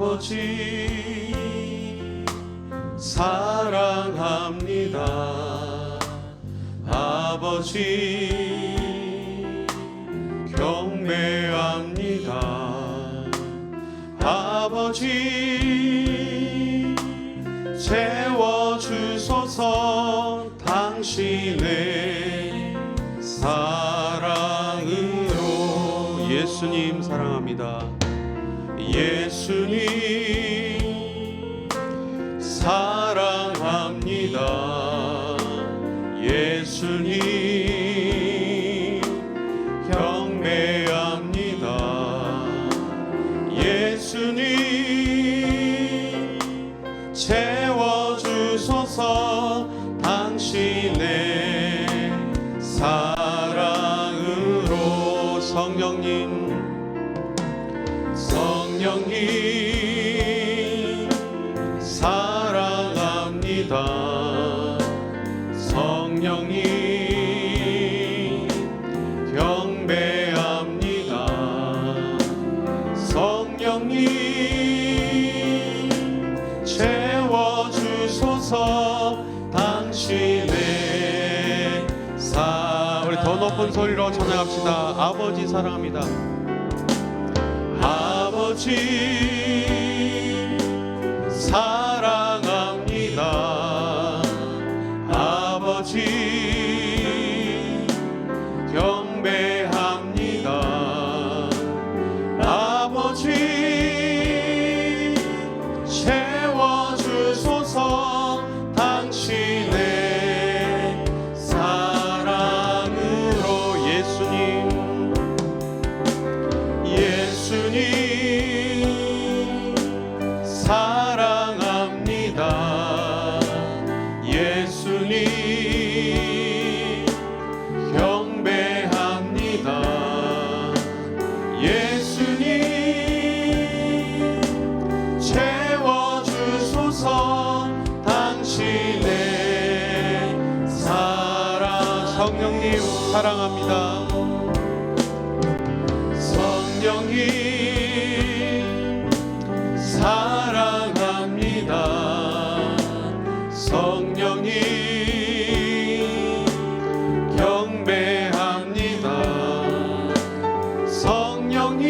아버지 사랑합니다. 아버지 경배합니다. 아버지 채워주소서 당신의 사랑으로. 예수님 사랑합니다. 예수님 사랑합니다. 예수님 경배합니다. 예수님 채워주소서 당신의 사랑으로. 성령님 사랑합니다. 성령님 경배합니다. 성령님 채워주소서 당신의 우리 더 높은 소리로 찬양합시다. 아버지 사랑합니다. 아버지 사랑합니다. 아버지 경배합니다. 아버지 채워주소서 당신의 사랑으로. 예수님 사랑합니다. 예수님 경배합니다. 예수님 채워주소서 당신의 사랑. 성령님 사랑합니다. 성령님 사랑합니다. 성령님 경배합니다. 성령님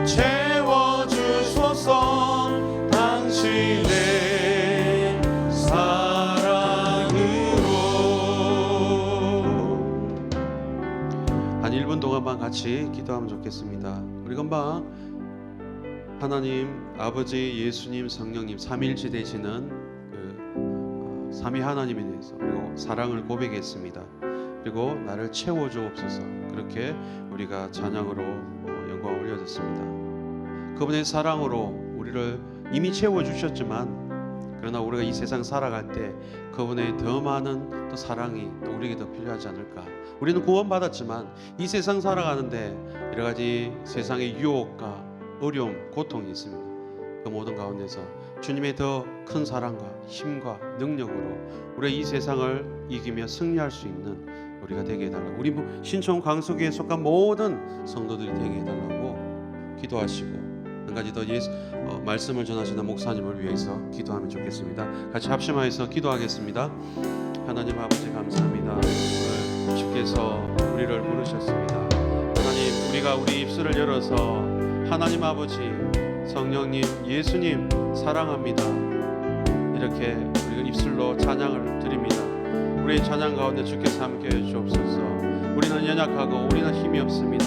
채워주소서 당신의 사랑으로. 한 1분 동안만 같이 기도하면 좋겠습니다. 우리 금방 하나님 아버지 예수님 성령님 삼일째 되시는 그 삼위 하나님에 대해서 그리고 사랑을 고백했습니다. 그리고 나를 채워주옵소서. 그렇게 우리가 찬양으로 영광을 올려드렸습니다. 그분의 사랑으로 우리를 이미 채워주셨지만 그러나 우리가 이 세상 살아갈 때 그분의 더 많은 또 사랑이 또 우리에게 더 필요하지 않을까. 우리는 구원받았지만 이 세상 살아가는데 여러 가지 세상의 유혹과 어려움, 고통이 있습니다. 그 모든 가운데서 주님의 더 큰 사랑과 힘과 능력으로 우리가 이 세상을 이기며 승리할 수 있는 우리가 되게 해달라고, 우리 신촌 광수교회에 속한 모든 성도들이 되게 해달라고 기도하시고, 한 가지 더 말씀을 전하시는 목사님을 위해서 기도하면 좋겠습니다. 같이 합심하여서 기도하겠습니다. 하나님 아버지 감사합니다. 오늘 주께서 우리를 부르셨습니다. 하나님, 우리가 우리 입술을 열어서 하나님 아버지, 성령님, 예수님 사랑합니다, 이렇게 우리가 입술로 찬양을 드립니다. 우리의 찬양 가운데 주께서 함께 해주옵소서. 우리는 연약하고 우리는 힘이 없습니다.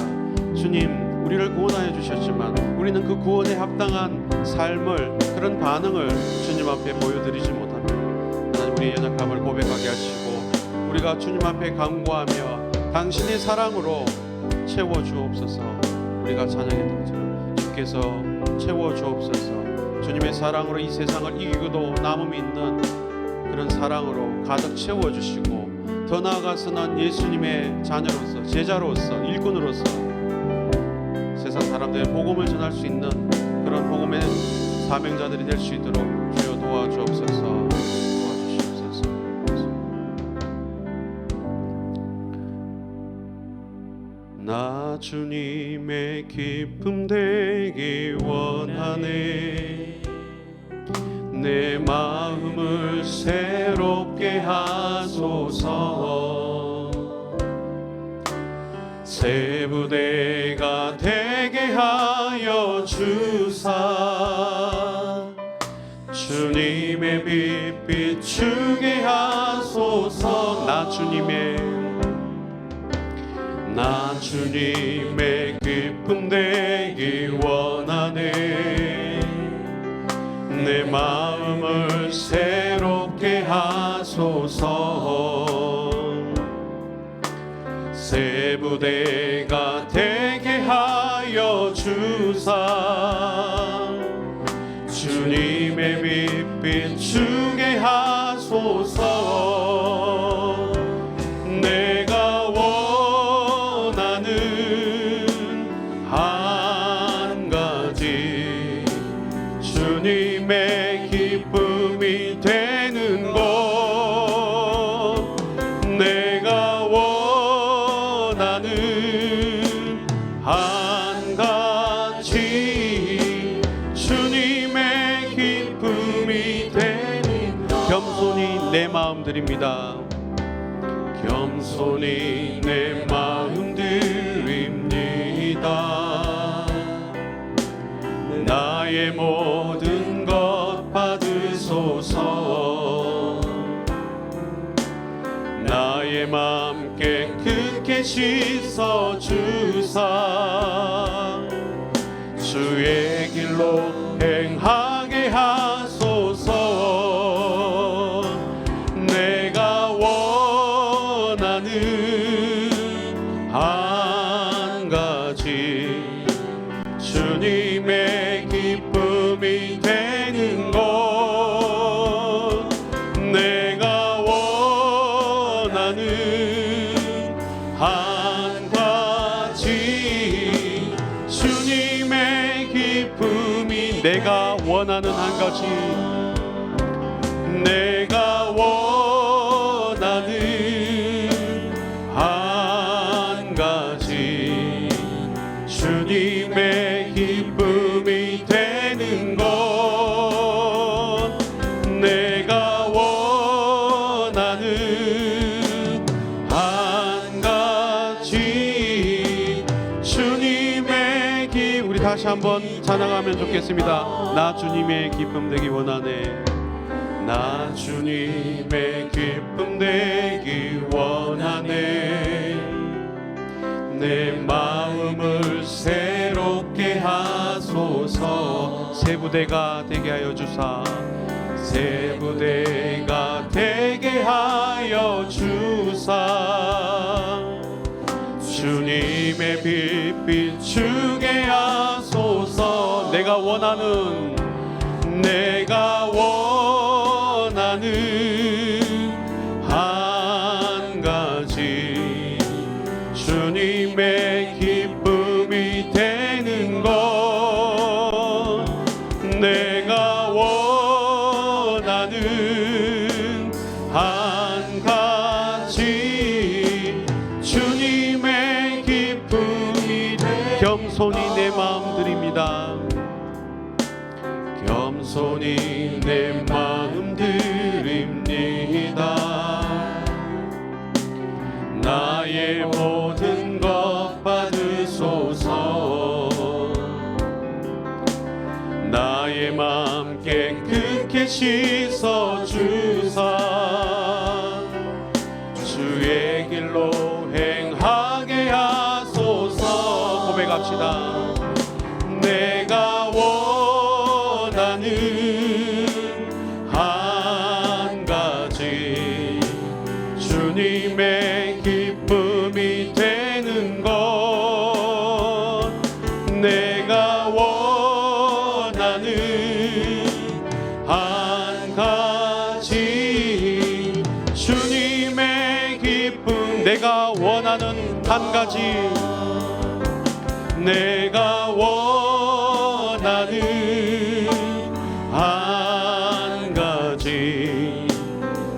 주님, 우리를 구원하여 주셨지만 우리는 그 구원에 합당한 삶을, 그런 반응을 주님 앞에 보여드리지 못합니다. 하나님, 우리의 연약함을 고백하게 하시고 우리가 주님 앞에 간구하며 당신의 사랑으로 채워주옵소서. 우리가 찬양했던 것처럼 주께서 채워주옵소서. 주님의 사랑으로 이 세상을 이기고도 남음이 있는 그런 사랑으로 가득 채워주시고, 더 나아가서는 예수님의 자녀로서, 제자로서, 일꾼으로서 세상 사람들의 복음을 전할 수 있는 그런 복음의 사명자들이 될 수 있도록 주여 도와주옵소서. 도와주시옵소서. 나 주님의 기쁨 되기 원하네. 내 마음을 새롭게 하소서. 새 부대가 되게 하여 주사 주님의 빛 비추게 하소서. 나 주님의 기쁨 되기 원하네. 내 마음을 새롭게 하소서. 새 부대가 되게 하여 주사 주님의 빛 비추게 하소서. 내가 원하는 한 가지 주님의 기쁨이 되는 것. 내가 원하는 한 가지 주님의 기쁨이 되는 겸손히 내 마음 드립니다. 겸손히 내 마음 드립니다. 나의 모든 것 받으소서. 나의 마음 깨끗게 씻어주사 주의 길로 행하게 하소서. 내가 원하는 한 가지 주님의 기쁨이 되는 것. 내가 원하는 한 가지 주님의 기쁨이 내가 원하는 한 가지 내가 원하는 한 가지 주님의 기쁨이 되는 것. 내가 원하는 한 가지 주님의 기쁨. 우리 다시 한번 찬양하면 좋겠습니다. 나 주님의 기쁨 되기 원하네. 나 주님의 기쁨 되기 원하네. 내 마음을 새롭게 하소서. 새 부대가 되게 하여 주사 새 부대가 되게 하여 주사 주님의 빛 비추게 하소서. 내가 원하는 한 가지 주님의 기쁨이 되는 것. 내가 원하는 한 가지 주님의 기쁨이 되는 겸손히 내 마음 드립니다. 겸손히 내 마음 드립니다. 나의 모든 것 받으소서. 나의 마음 깨끗게 씻어주사 주의 길로 행하게 하소서. 고백합시다. 내가 원하는 한 가지 주님의 기쁨이 되는 것. 내가 원하는 한 가지 주님의 기쁨. 내가 원하는 한 가지 내가 원하는 한 가지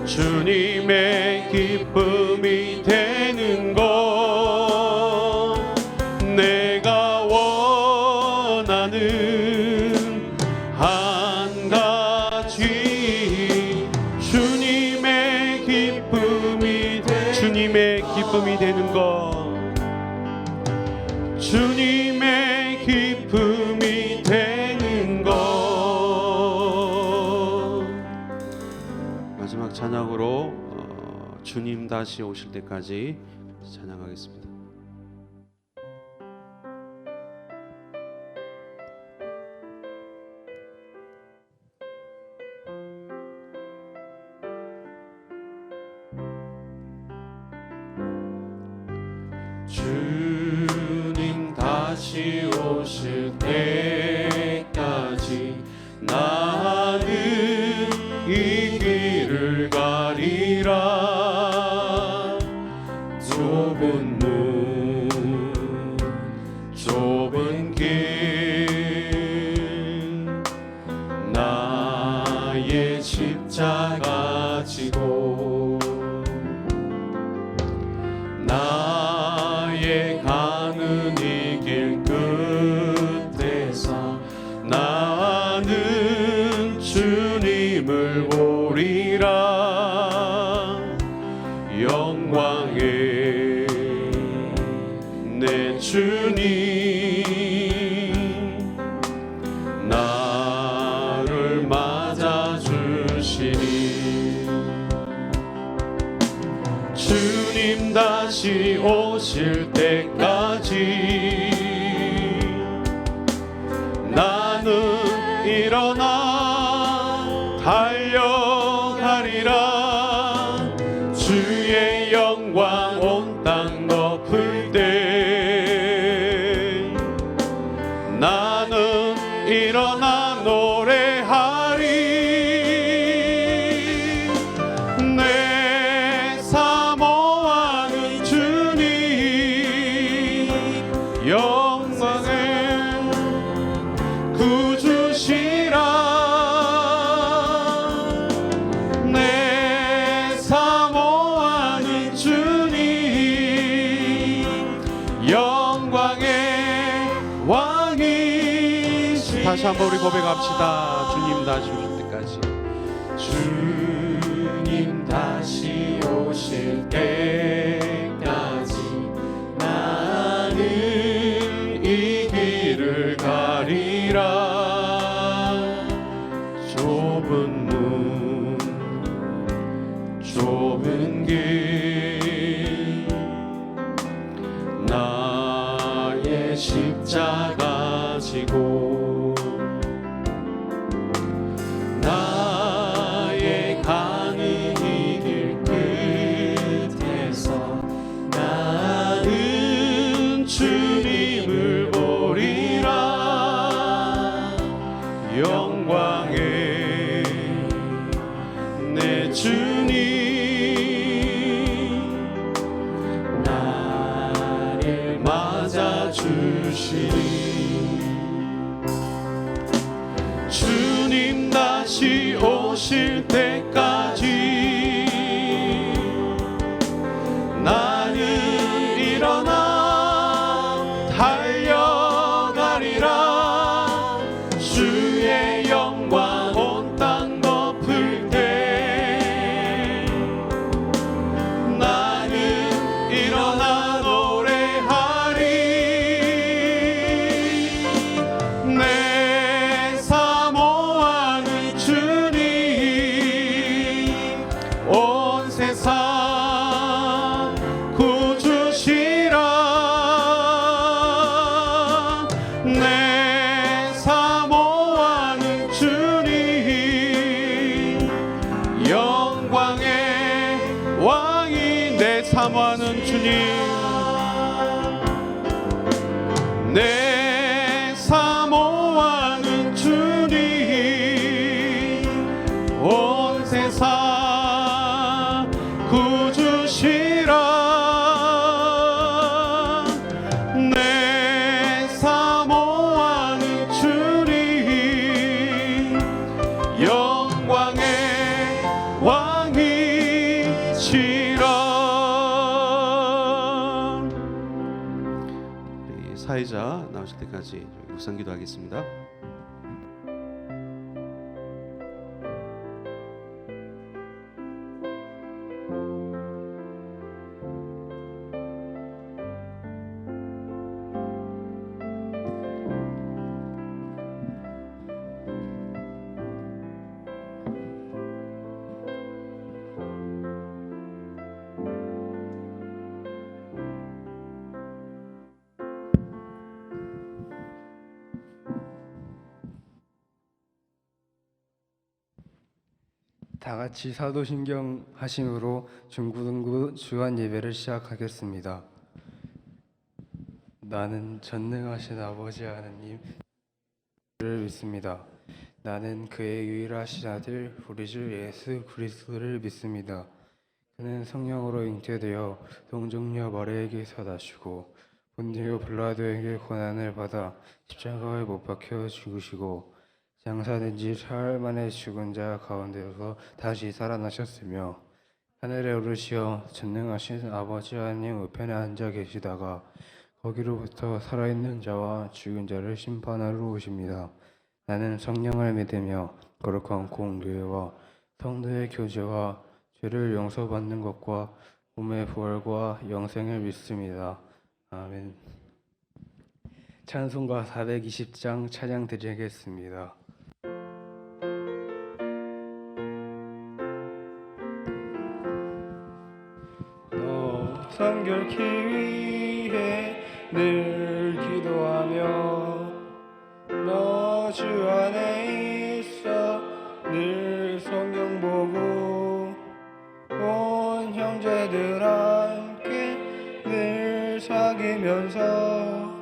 주님의 기쁨이 되는 것. 주님의 기쁨이 되는 것. 마지막 찬양으로 주님 다시 오실 때까지 찬양하겠습니다. 주님 다시 오실 때까지 나는 이 길을 가리라. 좁은 문 좁은 길 나의 십자가 지고 나의 가는 이 길 끝에서 나는 주님을 보리라. 영광의 내 주님 나를 맞아주시니 주님 다시 오실 때까지 나는 일어나 달려가리라. 주의 영광 온 땅 덮을 때 나는 일어나 노래하리. 내 사모하는 주님 영광의 구주시라. 내 사모하는 주님 영광의 왕이시. 다시 한번 우리 고백합시다. 주님 다시 오실 때까지. 주님 다시 오실 때까지 나는 이 길을 가리라. 좁은 문 좁은 길 나의 십자가 지고 나의 가는 이 길 끝에서 나는 주님을 보리라. 영광의 내 주님 나를 맞아주시니 주님 다시 오실 때까지 나는 일어나 달려가리라. 주의 영광 온 땅 덮을 때 나는 일어나 노래하리. 내 사모하는 주님 온 세상 구주시라. 내 사모하는 주님 영광의 왕이. 내 사모하는 주님 내 사모하는 주님 온 세상 구주시라. 내 사모하는 주님 영광의 왕이시라. 우리 사회자 나오실 때까지 묵상 기도하겠습니다. 다 같이 사도신경 하심으로 중고등부 주간 예배를 시작하겠습니다. 나는 전능하신 아버지 하나님을 믿습니다. 나는 그의 유일하신 아들 우리 주 예수 그리스도를 믿습니다. 그는 성령으로 잉태되어 동정녀 마리아에게서 나시고 본디오 빌라도에게 고난을 받아 십자가에 못 박혀 죽으시고 장사된 지 사흘 만에 죽은 자 가운데서 다시 살아나셨으며 하늘에 오르시어 전능하신 아버지 하나님 우편에 앉아 계시다가 거기로부터 살아있는 자와 죽은 자를 심판하러 오십니다. 나는 성령을 믿으며 거룩한 공교회와 성도의 교제와 죄를 용서받는 것과 몸의 부활과 영생을 믿습니다. 아멘. 찬송가 420장 찬양 드리겠습니다. 너 성결케 위해 늘 기도하며 너 주 안에 있어 늘 성경 보고 온 형제들 함께 늘 사귀면서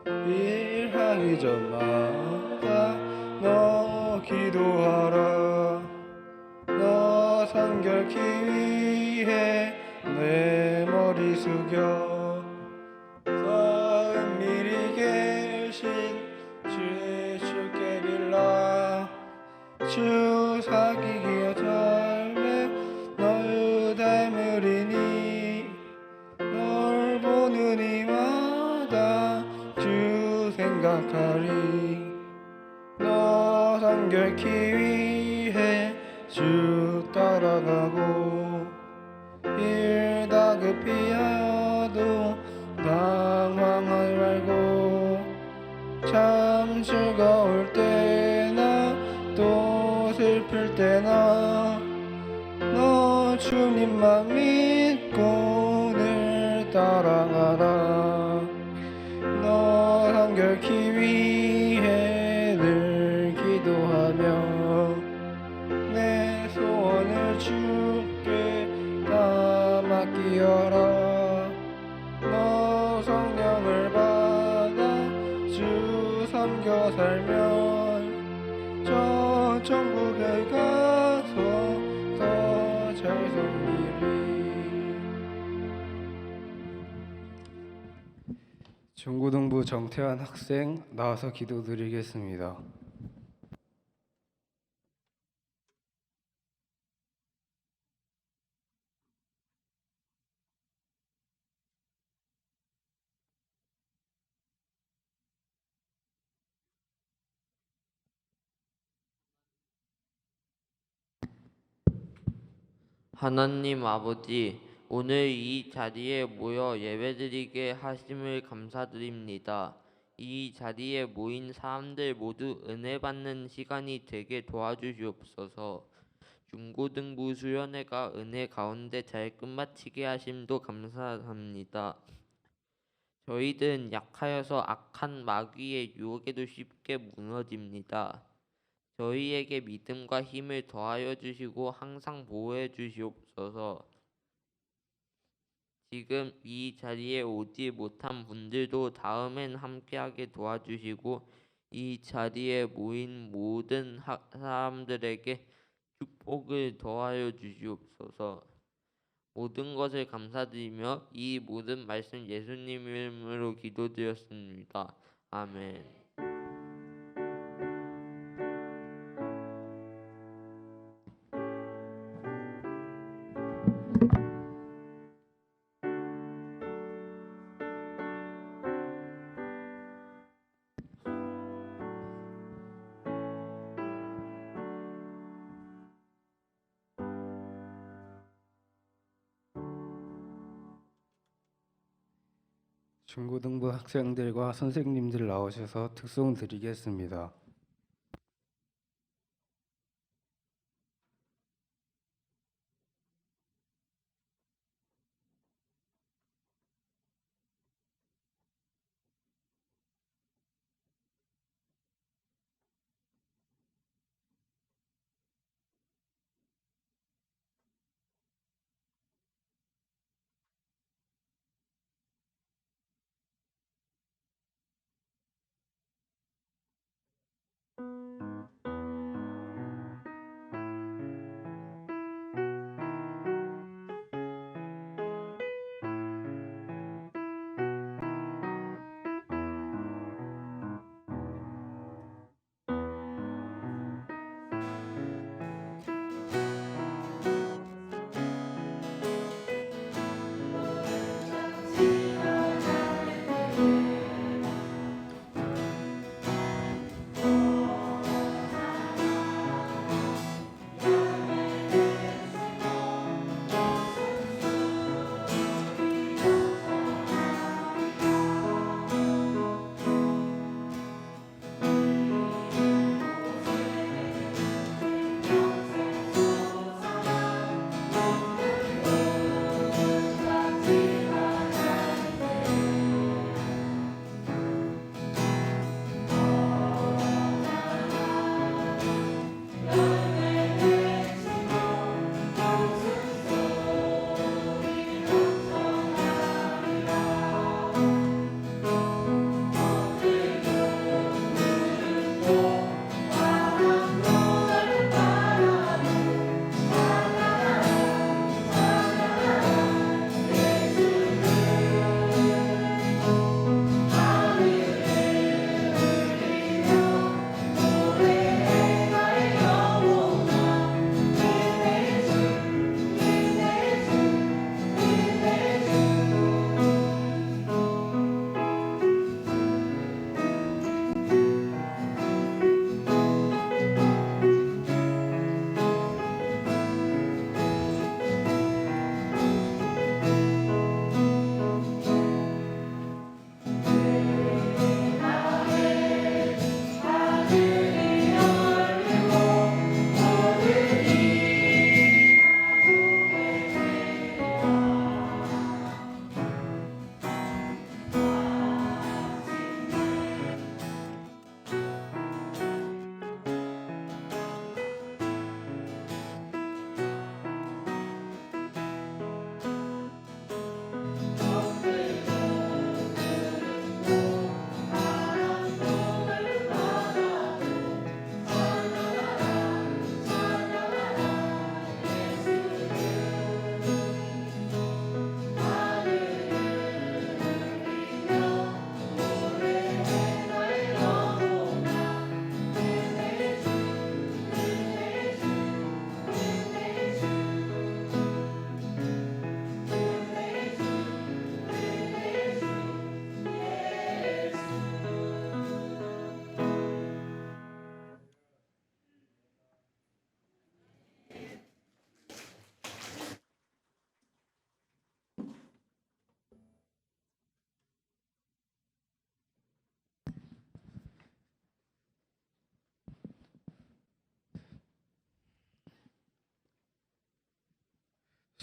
일하기 전마다 너 기도하라. 너 성결케 위해 내 머리 숙여 서 은밀히 계신 주 예수께 빌라. 주 사귀기에 닮에 널 닮으리니 널 보는 이마다 주 생각하리. 너 성결케 위해 주 따라가고 일 다급히 하여도 당황하지 말고 참 즐거울 때나 또 슬플 때나 너 주님만 믿고 늘 따라가라. 너 성결케 위해 늘 기도하며 내 소원을 주께 다 맡기어라. 너 성령을 받아 주 섬겨 살면 저 천국에 가서 더 잘 섬기리. 중고등부 정태환 학생 나와서 기도드리겠습니다. 하나님 아버지, 오늘 이 자리에 모여 예배드리게 하심을 감사드립니다. 이 자리에 모인 사람들 모두 은혜 받는 시간이 되게 도와주시옵소서. 중고등부 수련회가 은혜 가운데 잘 끝마치게 하심도 감사합니다. 저희들은 약하여서 악한 마귀의 유혹에도 쉽게 무너집니다. 저희에게 믿음과 힘을 더하여 주시고 항상 보호해 주시옵소서. 지금 이 자리에 오지 못한 분들도 다음엔 함께하게 도와주시고 이 자리에 모인 모든 사람들에게 축복을 더하여 주시옵소서. 모든 것을 감사드리며 이 모든 말씀 예수님 이름으로 기도드렸습니다. 아멘. 중고등부 학생들과 선생님들 나오셔서 특송 드리겠습니다.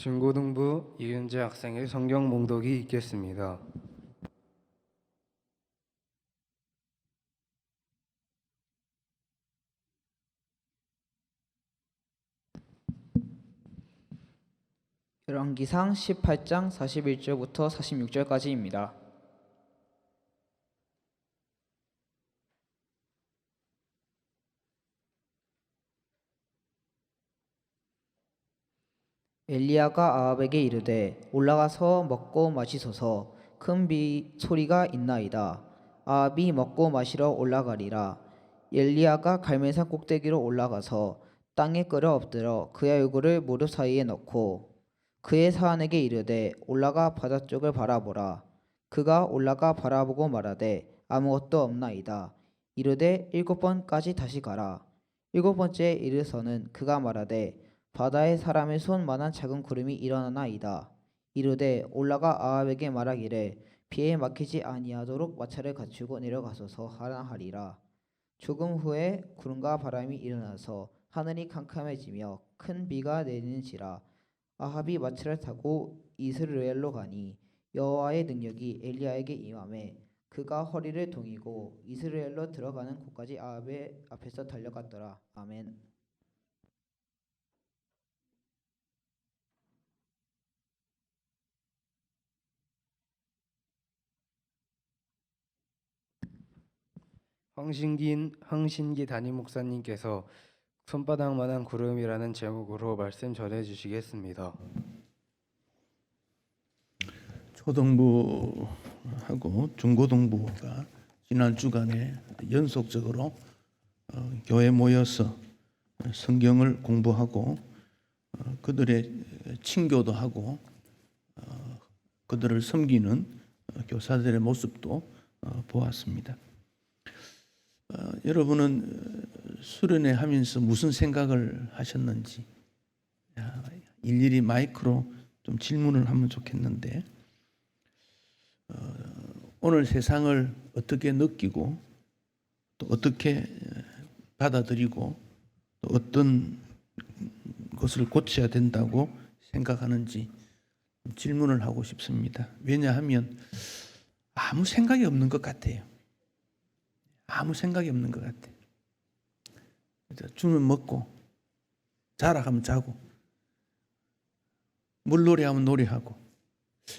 중고등부 이은재 학생의 성경 봉독이 있겠습니다. 열왕기상 18장 41절부터 46절까지입니다. 엘리야가 아합에게 이르되 올라가서 먹고 마시소서. 큰 소리가 있나이다. 아합이 먹고 마시러 올라가리라. 엘리야가 갈멜산 꼭대기로 올라가서 땅에 끌어 엎드려 그의 얼굴을 무릎 사이에 넣고 그의 사환에게 이르되 올라가 바다 쪽을 바라보라. 그가 올라가 바라보고 말하되 아무것도 없나이다. 이르되 7번까지 다시 가라. 7번째에 이르서는 그가 말하되 바다에 사람의 손만한 작은 구름이 일어나나이다. 이르되 올라가 아합에게 말하기를 비에 막히지 아니하도록 마차를 갖추고 내려가소서 하라 하리라. 조금 후에 구름과 바람이 일어나서 하늘이 캄캄해지며 큰 비가 내리는지라. 아합이 마차를 타고 이스라엘로 가니 여호와의 능력이 엘리야에게 임하매 그가 허리를 동이고 이스라엘로 들어가는 곳까지 아합의 앞에서 달려갔더라. 아멘. 황신기 담임 목사님께서 손바닥만한 구름이라는 제목으로 말씀 전해 주시겠습니다. 초등부하고 중고등부가 지난 주간에 연속적으로 교회에 모여서 성경을 공부하고 그들의 친교도 하고 그들을 섬기는 교사들의 모습도 보았습니다. 여러분은 수련회 하면서 무슨 생각을 하셨는지 일일이 마이크로 좀 질문을 하면 좋겠는데, 오늘 세상을 어떻게 느끼고 또 어떻게 받아들이고 또 어떤 것을 고쳐야 된다고 생각하는지 질문을 하고 싶습니다. 왜냐하면 아무 생각이 없는 것 같아요. 아무 생각이 없는 것 같아요. 주면 먹고 자라 하면 자고 물놀이하면 놀이하고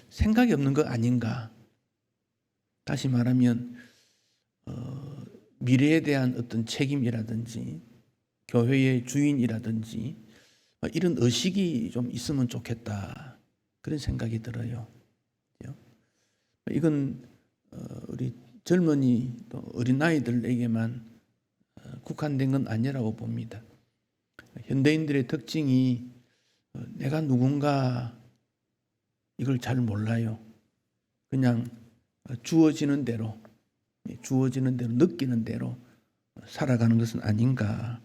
생각이 없는 것 아닌가. 다시 말하면 미래에 대한 어떤 책임이라든지 교회의 주인이라든지 이런 의식이 좀 있으면 좋겠다, 그런 생각이 들어요. 이건 우리 젊은이 또 어린아이들에게만 국한된 건 아니라고 봅니다. 현대인들의 특징이 내가 누군가 이걸 잘 몰라요. 그냥 주어지는 대로 느끼는 대로 살아가는 것은 아닌가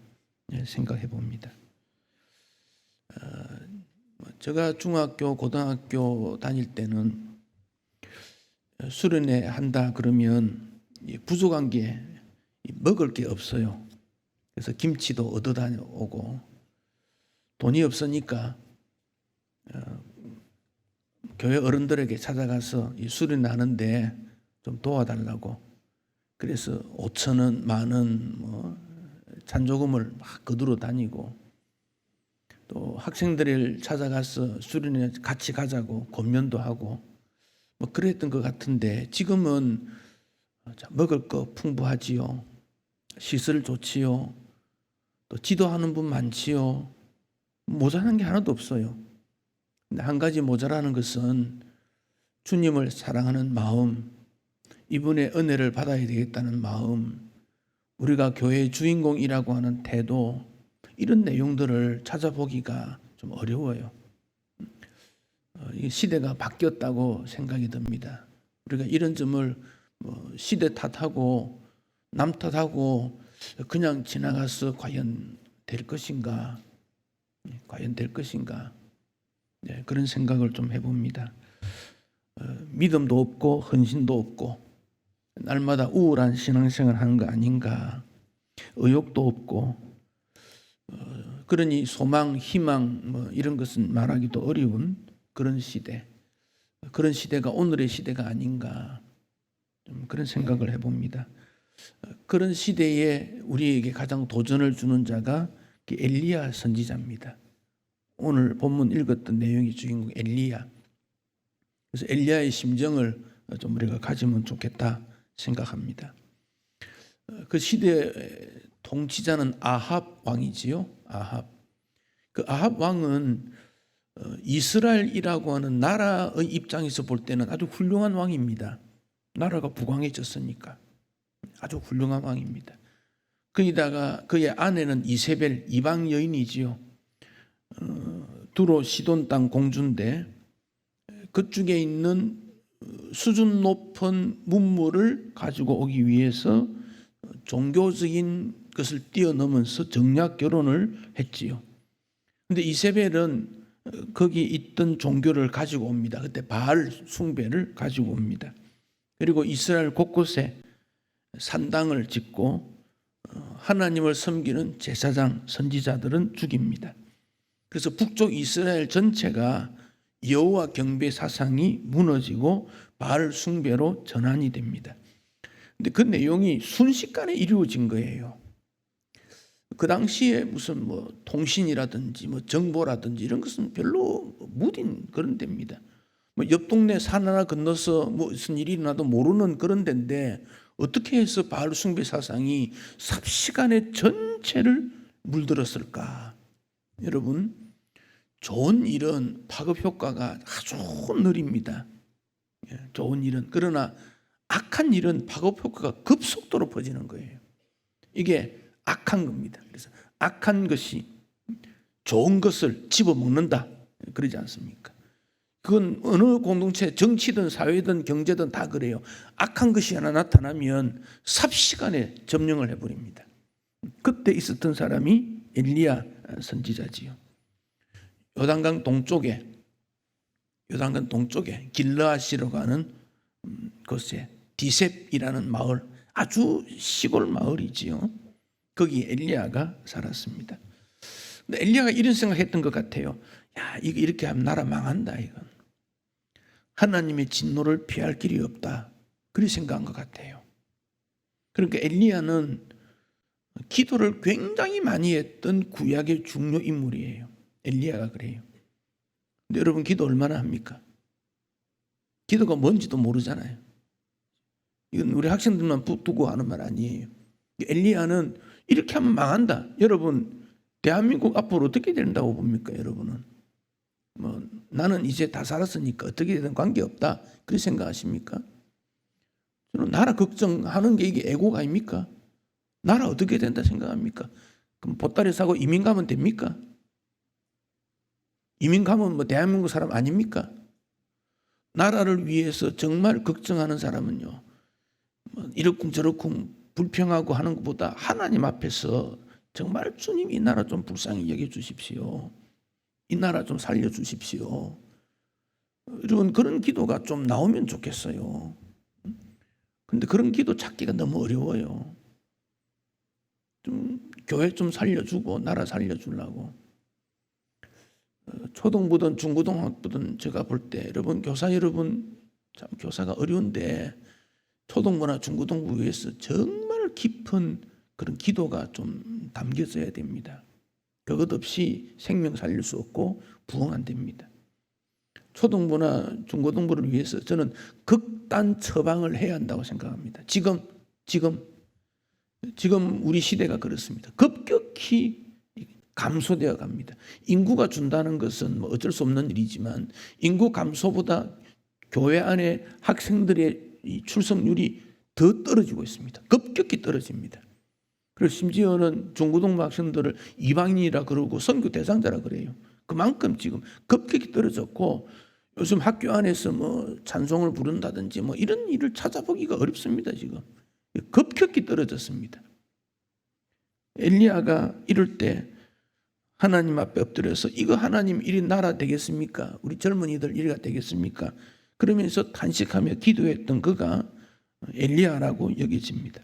생각해 봅니다. 제가 중학교, 고등학교 다닐 때는 수련회 한다 그러면 부족한 게 먹을 게 없어요. 그래서 김치도 얻어 다녀오고 돈이 없으니까 교회 어른들에게 찾아가서 이 수련회 하는데 좀 도와달라고, 그래서 5,000원, 10,000원 잔조금을 막 거두러 다니고, 또 학생들을 찾아가서 수련회 같이 가자고 권면도 하고 그랬던 것 같은데, 지금은 먹을 거 풍부하지요. 시설 좋지요. 또 지도하는 분 많지요. 모자란 게 하나도 없어요. 근데 한 가지 모자라는 것은 주님을 사랑하는 마음, 이분의 은혜를 받아야 되겠다는 마음, 우리가 교회의 주인공이라고 하는 태도, 이런 내용들을 찾아보기가 좀 어려워요. 이 시대가 바뀌었다고 생각이 듭니다. 우리가 이런 점을 시대 탓하고 남 탓하고 그냥 지나가서 과연 될 것인가? 과연 될 것인가? 그런 생각을 좀 해봅니다. 믿음도 없고 헌신도 없고 날마다 우울한 신앙생활 하는 거 아닌가? 의욕도 없고 그러니 소망, 희망 이런 것은 말하기도 어려운 그런 시대, 그런 시대가 오늘의 시대가 아닌가, 좀 그런 생각을 해봅니다. 그런 시대에 우리에게 가장 도전을 주는 자가 엘리야 선지자입니다. 오늘 본문 읽었던 내용이 주인공 엘리야. 그래서 엘리야의 심정을 좀 우리가 가지면 좋겠다 생각합니다. 그 시대 통치자는 아합 왕이지요. 아합. 그 아합 왕은 이스라엘이라고 하는 나라의 입장에서 볼 때는 아주 훌륭한 왕입니다. 나라가 부강해졌으니까 아주 훌륭한 왕입니다. 거기다가 그의 아내는 이세벨, 이방 여인이지요. 두로 시돈 땅 공주인데 그쪽에 있는 수준 높은 문물을 가지고 오기 위해서 종교적인 것을 뛰어넘어서 정략 결혼을 했지요. 근데 이세벨은 거기 있던 종교를 가지고 옵니다. 그때 바알 숭배를 가지고 옵니다. 그리고 이스라엘 곳곳에 산당을 짓고 하나님을 섬기는 제사장, 선지자들은 죽입니다. 그래서 북쪽 이스라엘 전체가 여호와 경배 사상이 무너지고 바알 숭배로 전환이 됩니다. 근데 그 내용이 순식간에 이루어진 거예요. 그 당시에 무슨 통신이라든지 정보라든지 이런 것은 별로 무딘 그런 데입니다. 옆 동네 산 하나 건너서 무슨 일이 일어나도 모르는 그런 데인데 어떻게 해서 바알 숭배 사상이 삽시간에 전체를 물들었을까? 여러분, 좋은 일은 파급 효과가 아주 느립니다. 좋은 일은. 그러나 악한 일은 파급 효과가 급속도로 퍼지는 거예요. 이게 악한 겁니다. 그래서 악한 것이 좋은 것을 집어먹는다. 그러지 않습니까? 그건 어느 공동체, 정치든 사회든 경제든 다 그래요. 악한 것이 하나 나타나면 삽시간에 점령을 해버립니다. 그때 있었던 사람이 엘리야 선지자지요. 요단강 동쪽에 길르앗이라고 하는 곳에 디셉이라는 마을, 아주 시골 마을이지요. 거기 엘리야가 살았습니다. 근데 엘리야가 이런 생각했던 것 같아요. 야, 이거 이렇게 하면 나라 망한다. 이건 하나님의 진노를 피할 길이 없다. 그렇게 생각한 것 같아요. 그러니까 엘리야는 기도를 굉장히 많이 했던 구약의 중요 인물이에요. 엘리야가 그래요. 근데 여러분, 기도 얼마나 합니까? 기도가 뭔지도 모르잖아요. 이건 우리 학생들만 두고 하는 말 아니에요. 엘리야는 이렇게 하면 망한다. 여러분, 대한민국 앞으로 어떻게 된다고 봅니까? 여러분은 나는 이제 다 살았으니까 어떻게 되든 관계없다, 그렇게 생각하십니까? 저는 나라 걱정하는 게 이게 애고가 아닙니까? 나라 어떻게 된다 생각합니까? 그럼 보따리 사고 이민 가면 됩니까? 이민 가면 대한민국 사람 아닙니까? 나라를 위해서 정말 걱정하는 사람은요, 이러쿵 저러쿵 불평하고 하는 것보다 하나님 앞에서 정말 주님 이 나라 좀 불쌍히 여겨주십시오. 이 나라 좀 살려주십시오. 여러분, 그런 기도가 좀 나오면 좋겠어요. 근데 그런 기도 찾기가 너무 어려워요. 좀 교회 좀 살려주고 나라 살려주려고. 초등부든 중고등학부든 제가 볼 때 여러분, 교사 여러분, 참 교사가 어려운데 초등부나 중고등부 위해서 정말 깊은 그런 기도가 좀 담겨져야 됩니다. 그것 없이 생명 살릴 수 없고 부흥 안 됩니다. 초등부나 중고등부를 위해서 저는 극단 처방을 해야 한다고 생각합니다. 지금 우리 시대가 그렇습니다. 급격히 감소되어 갑니다. 인구가 준다는 것은 어쩔 수 없는 일이지만 인구 감소보다 교회 안에 학생들의 이 출석률이 더 떨어지고 있습니다. 급격히 떨어집니다. 그리고 심지어는 중고등부 학생들을 이방인이라 그러고 선교 대상자라 그래요. 그만큼 지금 급격히 떨어졌고, 요즘 학교 안에서 찬송을 부른다든지 이런 일을 찾아보기가 어렵습니다. 지금 급격히 떨어졌습니다. 엘리야가 이럴 때 하나님 앞에 엎드려서 이거 하나님 이리 나라 되겠습니까? 우리 젊은이들 이리가 되겠습니까? 그러면서 탄식하며 기도했던 그가 엘리야라고 여겨집니다.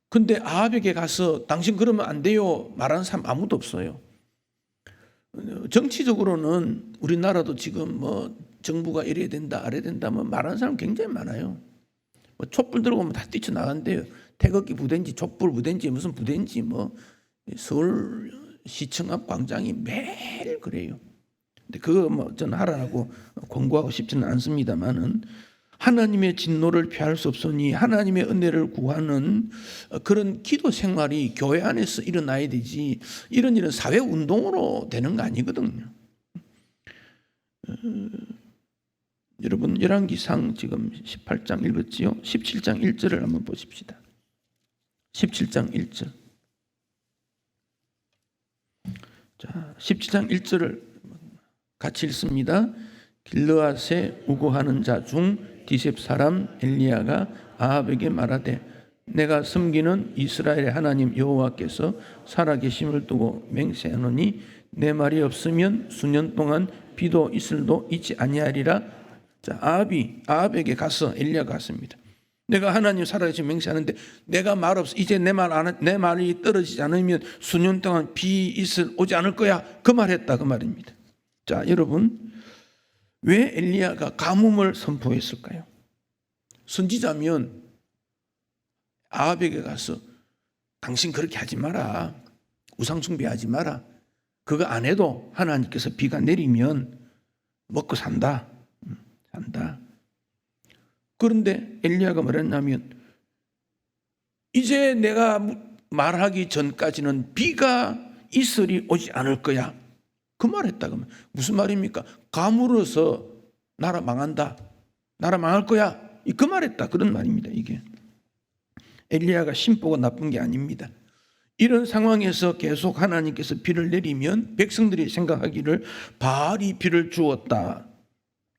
근데 아합에게 가서 당신 그러면 안 돼요 말하는 사람 아무도 없어요. 정치적으로는 우리나라도 지금 정부가 이래야 된다 아래야 된다 말하는 사람 굉장히 많아요. 촛불 들고 오면 다 뛰쳐나간대요. 태극기 부대인지 촛불 부대인지 무슨 부대인지 서울시청 앞 광장이 매일 그래요. 근데 그거 저는 하라고 권고하고 싶지는 않습니다만은, 하나님의 진노를 피할 수 없으니 하나님의 은혜를 구하는 그런 기도 생활이 교회 안에서 일어나야 되지, 이런 일은 사회 운동으로 되는 거 아니거든요. 여러분, 열왕기상 지금 18장 읽었지요? 17장 1절을 한번 보십시다. 17장 1절. 자, 17장 1절을 같이 읽습니다. 길르앗에 우고하는 자 중 디셉 사람 엘리야가 아합에게 말하되, 내가 섬기는 이스라엘의 하나님 여호와께서 살아계심을 두고 맹세하노니 내 말이 없으면 수년 동안 비도 이슬도 있지 아니하리라. 자, 아합에게 가서 엘리야가 갔습니다. 내가 하나님 살아계신 맹세하는데 내가 말 없어, 이제 내 말이 떨어지지 않으면 수년 동안 비 이슬 오지 않을 거야, 그 말했다, 그 말입니다. 자, 여러분, 왜 엘리야가 가뭄을 선포했을까요? 선지자면 아합에게 가서 당신 그렇게 하지 마라, 우상 숭배하지 마라, 그거 안 해도 하나님께서 비가 내리면 먹고 산다. 그런데 엘리야가 말했냐면 이제 내가 말하기 전까지는 비가 이슬이 오지 않을 거야. 그 말했다. 그러면 무슨 말입니까? 가물어서 나라 망한다. 나라 망할 거야. 그 말했다. 그런 말입니다. 이게 엘리야가 심보가 나쁜 게 아닙니다. 이런 상황에서 계속 하나님께서 비를 내리면 백성들이 생각하기를 바알이 비를 주었다.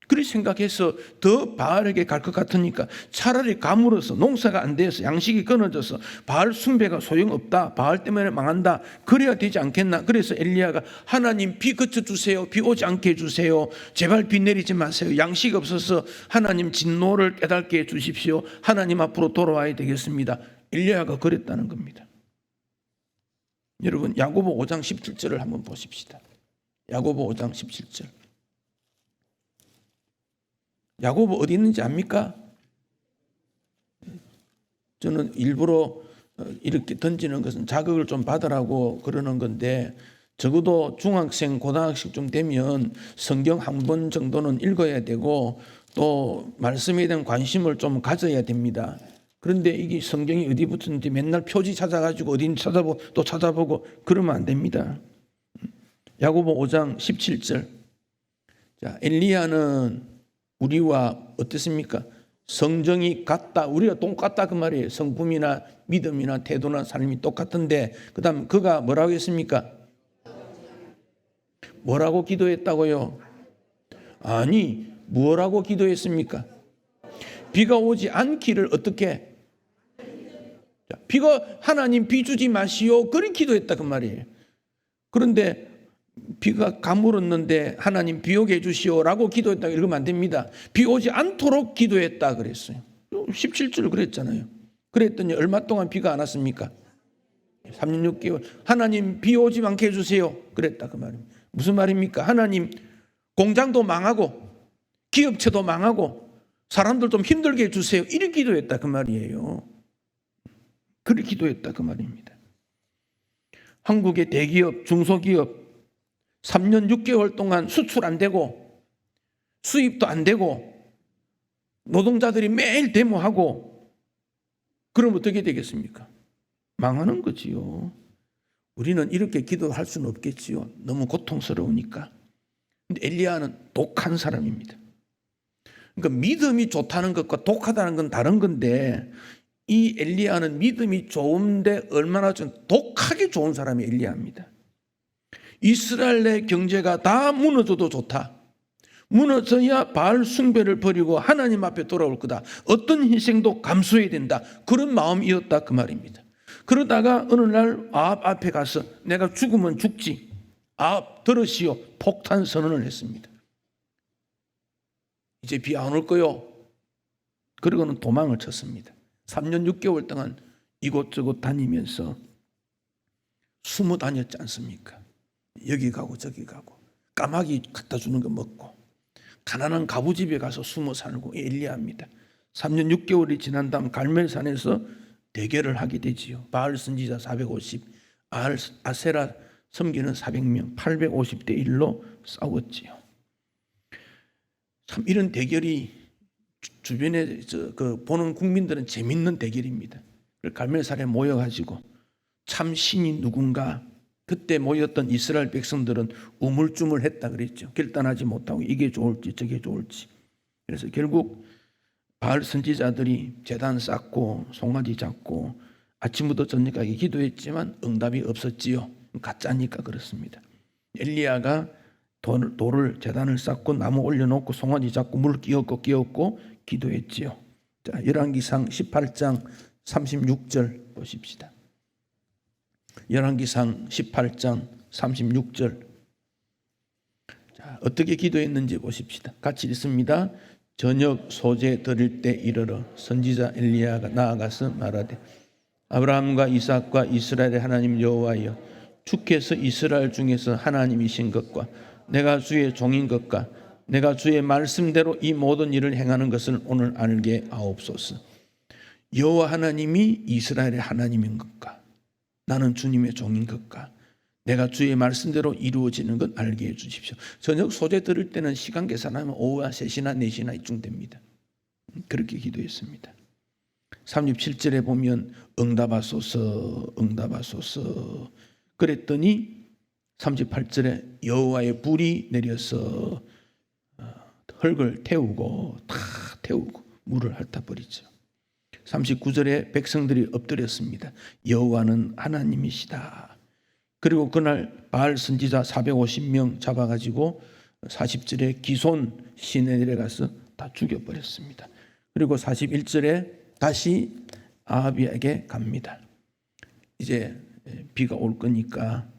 그렇게 생각해서 더 바알에게 갈 것 같으니까 차라리 가물어서 농사가 안 돼서 양식이 끊어져서 바알 숭배가 소용없다. 바알 때문에 망한다. 그래야 되지 않겠나. 그래서 엘리야가 하나님 비 그쳐주세요. 비 오지 않게 해주세요. 제발 비 내리지 마세요. 양식이 없어서 하나님 진노를 깨닫게 해주십시오. 하나님 앞으로 돌아와야 되겠습니다. 엘리야가 그랬다는 겁니다. 여러분 야고보 5장 17절을 한번 보십시다. 야고보 5장 17절. 야고보 어디 있는지 압니까? 저는 일부러 이렇게 던지는 것은 자극을 좀 받으라고 그러는 건데 적어도 중학생, 고등학생쯤 되면 성경 한 번 정도는 읽어야 되고 또 말씀에 대한 관심을 좀 가져야 됩니다. 그런데 이게 성경이 어디 붙었는지 맨날 표지 찾아가지고 어딘지 찾아보고 또 찾아보고 그러면 안 됩니다. 야고보 5장 17절. 자, 엘리야는 우리와 어떻습니까? 성정이 같다. 우리가 똑같다 그 말이에요. 성품이나 믿음이나 태도나 삶이 똑같은데 그다음 그가 뭐라고 했습니까? 뭐라고 기도했다고요? 아니, 뭐라고 기도했습니까? 비가 오지 않기를 어떻게? 비가 하나님 비 주지 마시오. 그렇게 기도했다 그 말이에요. 그런데 비가 가물었는데 하나님 비 오게 해주시오라고 기도했다 읽으면 안 됩니다. 비 오지 않도록 기도했다 그랬어요. 17절 그랬잖아요. 그랬더니 얼마 동안 비가 안 왔습니까? 3년 6개월. 하나님 비 오지 않게 해주세요. 그랬다 그 말입니다. 무슨 말입니까? 하나님 공장도 망하고 기업체도 망하고 사람들 좀 힘들게 해주세요. 이렇게 기도했다 그 말이에요. 그렇게 기도했다 그 말입니다. 한국의 대기업, 중소기업 3년 6개월 동안 수출 안 되고 수입도 안 되고 노동자들이 매일 데모하고 그럼 어떻게 되겠습니까? 망하는 거지요. 우리는 이렇게 기도할 수는 없겠지요. 너무 고통스러우니까. 근데 엘리야는 독한 사람입니다. 그러니까 믿음이 좋다는 것과 독하다는 건 다른 건데 이 엘리야는 믿음이 좋은데 얼마나 좀 독하게 좋은 사람이 엘리야입니다. 이스라엘의 경제가 다 무너져도 좋다. 무너져야 바알 숭배를 버리고 하나님 앞에 돌아올 거다. 어떤 희생도 감수해야 된다. 그런 마음이었다 그 말입니다. 그러다가 어느 날 아합 앞에 가서 내가 죽으면 죽지. 아합 들으시오. 폭탄 선언을 했습니다. 이제 비 안 올 거요. 그러고는 도망을 쳤습니다. 3년 6개월 동안 이곳저곳 다니면서 숨어 다녔지 않습니까? 여기 가고 저기 가고 까마귀 갖다 주는 거 먹고 가난한 가부집에 가서 숨어 살고 엘리야입니다. 3년 6개월이 지난 다음 갈멜산에서 대결을 하게 되지요. 바알 선지자 450, 아세라 섬기는 400명, 850대 1로 싸웠지요. 참 이런 대결이 주변에 보는 국민들은 재밌는 대결입니다. 갈멜산에 모여가지고 참 신이 누군가 그때 모였던 이스라엘 백성들은 우물쭈물했다 그랬죠. 결단하지 못하고 이게 좋을지 저게 좋을지. 그래서 결국 바알 선지자들이 제단 쌓고 송아지 잡고 아침부터 저녁까지 기도했지만 응답이 없었지요. 가짜니까 그렇습니다. 엘리야가 돌을 제단을 쌓고 나무 올려놓고 송아지 잡고 물 끼얹고 기도했지요. 자, 열왕기상 18장 36절 보십시다. 열왕기상 18장 36절. 자, 어떻게 기도했는지 보십시다. 같이 읽습니다. 저녁 소재 드릴 때 이르러 선지자 엘리야가 나아가서 말하되 아브라함과 이삭과 이스라엘의 하나님 여호와여 주께서 이스라엘 중에서 하나님이신 것과 내가 주의 종인 것과 내가 주의 말씀대로 이 모든 일을 행하는 것을 오늘 알게 하옵소서. 여호와 하나님이 이스라엘의 하나님인 것과 나는 주님의 종인 것과 내가 주의 말씀대로 이루어지는 것 알게 해주십시오. 저녁 소재 들을 때는 시간 계산하면 오후와 3시나 4시나 이쯤 됩니다. 그렇게 기도했습니다. 37절에 보면 응답하소서 응답하소서 그랬더니 38절에 여호와의 불이 내려서 흙을 태우고 다 태우고 물을 핥아버리죠. 39절에 백성들이 엎드렸습니다. 여호와는 하나님이시다. 그리고 그날 바알 선지자 450명 잡아가지고 40절에 기손 시내에 내려가서 다 죽여버렸습니다. 그리고 41절에 다시 아합에게 갑니다. 이제 비가 올 거니까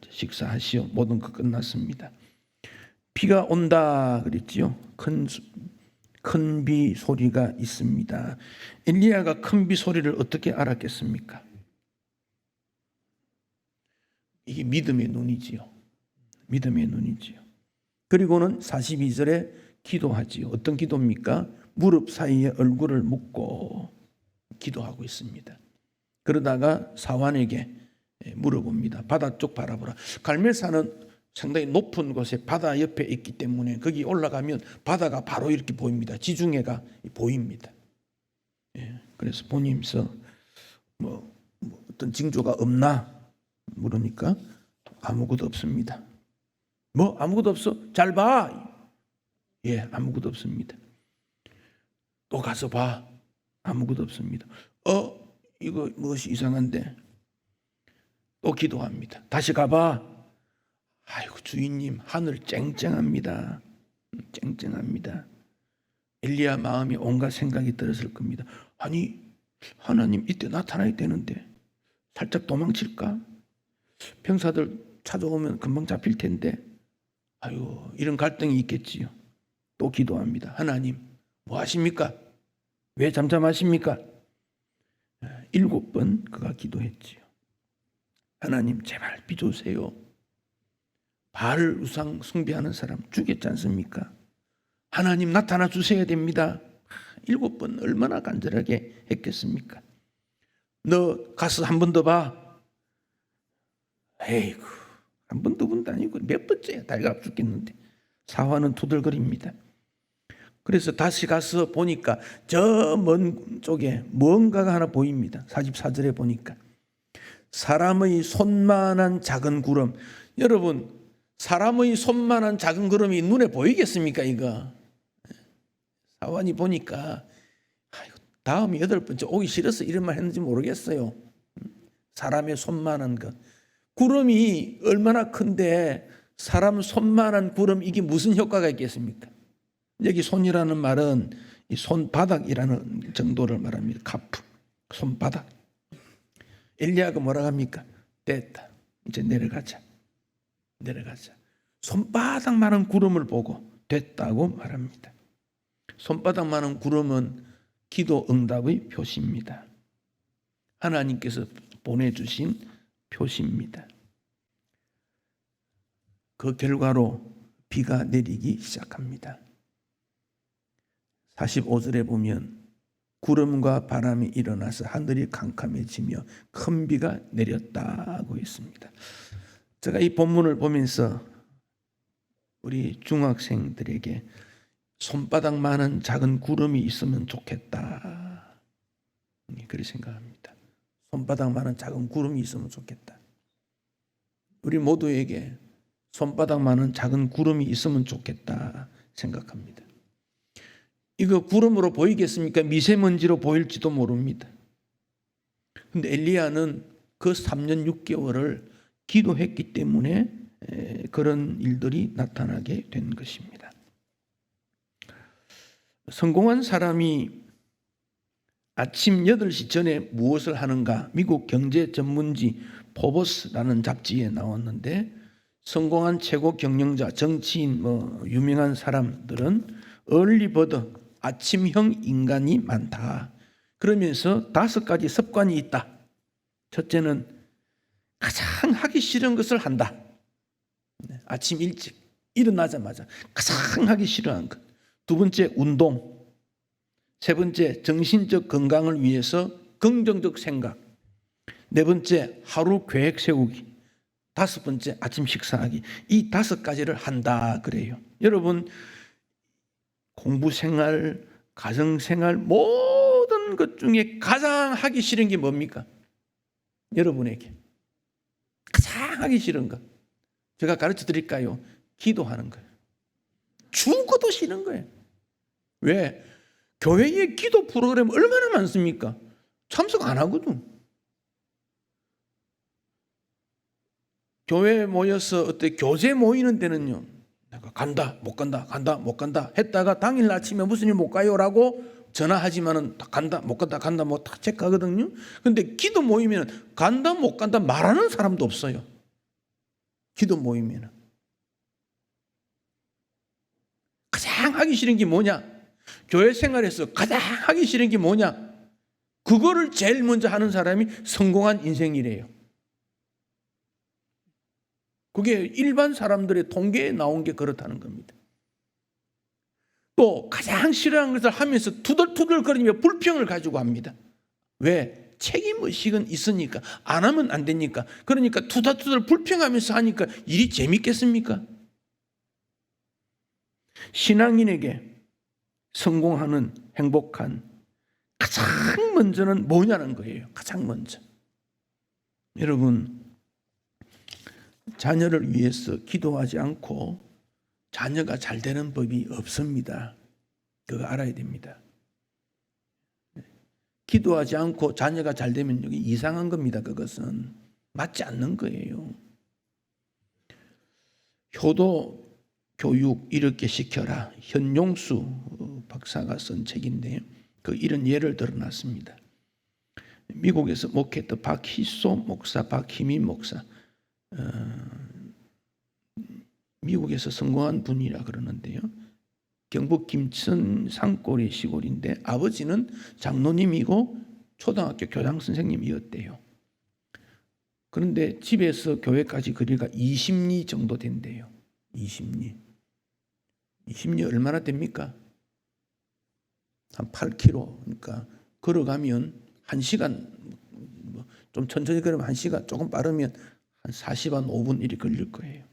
식사하시오. 모든 것 끝났습니다. 비가 온다 그랬지요. 큰 비 소리가 있습니다. 엘리야가 큰 비 소리를 어떻게 알았겠습니까? 이게 믿음의 눈이지요. 믿음의 눈이지요. 그리고는 42절에 기도하지요. 어떤 기도입니까? 무릎 사이에 얼굴을 묻고 기도하고 있습니다. 그러다가 사환에게 물어봅니다. 바다 쪽 바라보라. 갈멜산은 상당히 높은 곳에 바다 옆에 있기 때문에 거기 올라가면 바다가 바로 이렇게 보입니다. 지중해가 보입니다. 그래서 보니면서 뭐 어떤 징조가 없나 물으니까 아무것도 없습니다. 뭐 아무것도 없어? 잘 봐. 예, 아무것도 없습니다. 또 가서 봐. 아무것도 없습니다. 이거 무엇이 이상한데? 또 기도합니다. 다시 가봐. 아이고 주인님, 하늘 쨍쨍합니다. 쨍쨍합니다. 엘리야 마음이 온갖 생각이 들었을 겁니다. 아니 하나님 이때 나타나야 되는데 살짝 도망칠까? 병사들 찾아오면 금방 잡힐 텐데. 아유, 이런 갈등이 있겠지요. 또 기도합니다. 하나님 뭐 하십니까? 왜 잠잠하십니까? 7번 그가 기도했지요. 하나님 제발 비주세요. 바알 우상 숭배하는 사람 죽였지 않습니까? 하나님 나타나 주셔야 됩니다. 7번 얼마나 간절하게 했겠습니까? 너 가서 한 번 더 봐. 에이구, 한 번 두 번도 아니고 몇 번째야. 달갑 죽겠는데. 사화는 투덜거립니다. 그래서 다시 가서 보니까 저 먼 쪽에 뭔가가 하나 보입니다. 44절에 보니까 사람의 손만한 작은 구름. 여러분, 사람의 손만한 작은 구름이 눈에 보이겠습니까? 이거 사환이 보니까 다음에 8번째 오기 싫어서 이런 말 했는지 모르겠어요. 사람의 손만한 것. 구름이 얼마나 큰데 사람 손만한 구름, 이게 무슨 효과가 있겠습니까? 여기 손이라는 말은 이 손바닥이라는 정도를 말합니다. 카프, 손바닥. 엘리야가 뭐라고 합니까? 됐다. 이제 내려가자. 손바닥만한 구름을 보고 됐다고 말합니다. 손바닥만한 구름은 기도 응답의 표시입니다. 하나님께서 보내주신 표시입니다. 그 결과로 비가 내리기 시작합니다. 45절에 보면 구름과 바람이 일어나서 하늘이 캄캄해지며 큰 비가 내렸다고 했습니다. 제가 이 본문을 보면서 우리 중학생들에게 손바닥만한 작은 구름이 있으면 좋겠다. 그렇게 생각합니다. 손바닥만한 작은 구름이 있으면 좋겠다. 우리 모두에게 손바닥만한 작은 구름이 있으면 좋겠다 생각합니다. 이거 구름으로 보이겠습니까? 미세먼지로 보일지도 모릅니다. 그런데 엘리야는 그 3년 6개월을 기도했기 때문에 그런 일들이 나타나게 된 것입니다. 성공한 사람이 아침 8시 전에 무엇을 하는가? 미국 경제 전문지 포버스라는 잡지에 나왔는데, 성공한 최고 경영자, 정치인, 유명한 사람들은 얼리버드, 아침형 인간이 많다. 그러면서 5가지 습관이 있다. 첫째는 가장 하기 싫은 것을 한다. 아침 일찍 일어나자마자 가장 하기 싫어하는 것. 2번째, 운동. 3번째, 정신적 건강을 위해서 긍정적 생각. 4번째, 하루 계획 세우기. 5번째, 아침 식사하기. 이 5가지를 한다 그래요. 여러분, 공부 생활, 가정생활 모든 것 중에 가장 하기 싫은 게 뭡니까? 여러분에게 가장 하기 싫은 것 제가 가르쳐 드릴까요? 기도하는 거예요. 죽어도 싫은 거예요. 왜? 교회의 기도 프로그램 얼마나 많습니까? 참석 안 하거든. 교회에 모여서 어때 교제 모이는 데는요, 내가 간다 못 간다 간다 못 간다 했다가 당일 아침에 무슨 일 못 가요라고 전화하지만은 간다 못 간다 간다 뭐 다 체크하거든요. 근데 기도 모이면 간다 못 간다 말하는 사람도 없어요. 기도 모이면 가장 하기 싫은 게 뭐냐? 교회 생활에서 가장 하기 싫은 게 뭐냐? 그거를 제일 먼저 하는 사람이 성공한 인생이래요. 그게 일반 사람들의 통계에 나온 게 그렇다는 겁니다. 또 가장 싫어하는 것을 하면서 투덜투덜거리며 불평을 가지고 합니다. 왜? 책임의식은 있으니까 안 하면 안 되니까. 그러니까 투덜투덜 불평하면서 하니까 일이 재밌겠습니까? 신앙인에게 성공하는 행복한 가장 먼저는 뭐냐는 거예요. 가장 먼저. 여러분, 자녀를 위해서 기도하지 않고 자녀가 잘 되는 법이 없습니다. 그거 알아야 됩니다. 기도하지 않고 자녀가 잘 되면 여기 이상한 겁니다. 그것은 맞지 않는 거예요. 효도 교육 이렇게 시켜라. 현용수 박사가 쓴 책인데요. 그 이런 예를 들어놨습니다. 미국에서 목회했던 박희소 목사, 박희민 목사, 미국에서 성공한 분이라 그러는데요. 경북 김천 산골의 시골인데 아버지는 장로님이고 초등학교 교장 선생님이었대요. 그런데 집에서 교회까지 거리가 20리 정도 된대요. 20리. 20리 얼마나 됩니까? 한 8km. 그러니까 걸어가면 1시간, 좀 천천히 걸으면 1시간, 조금 빠르면 한 40한 5분 일이 걸릴 거예요.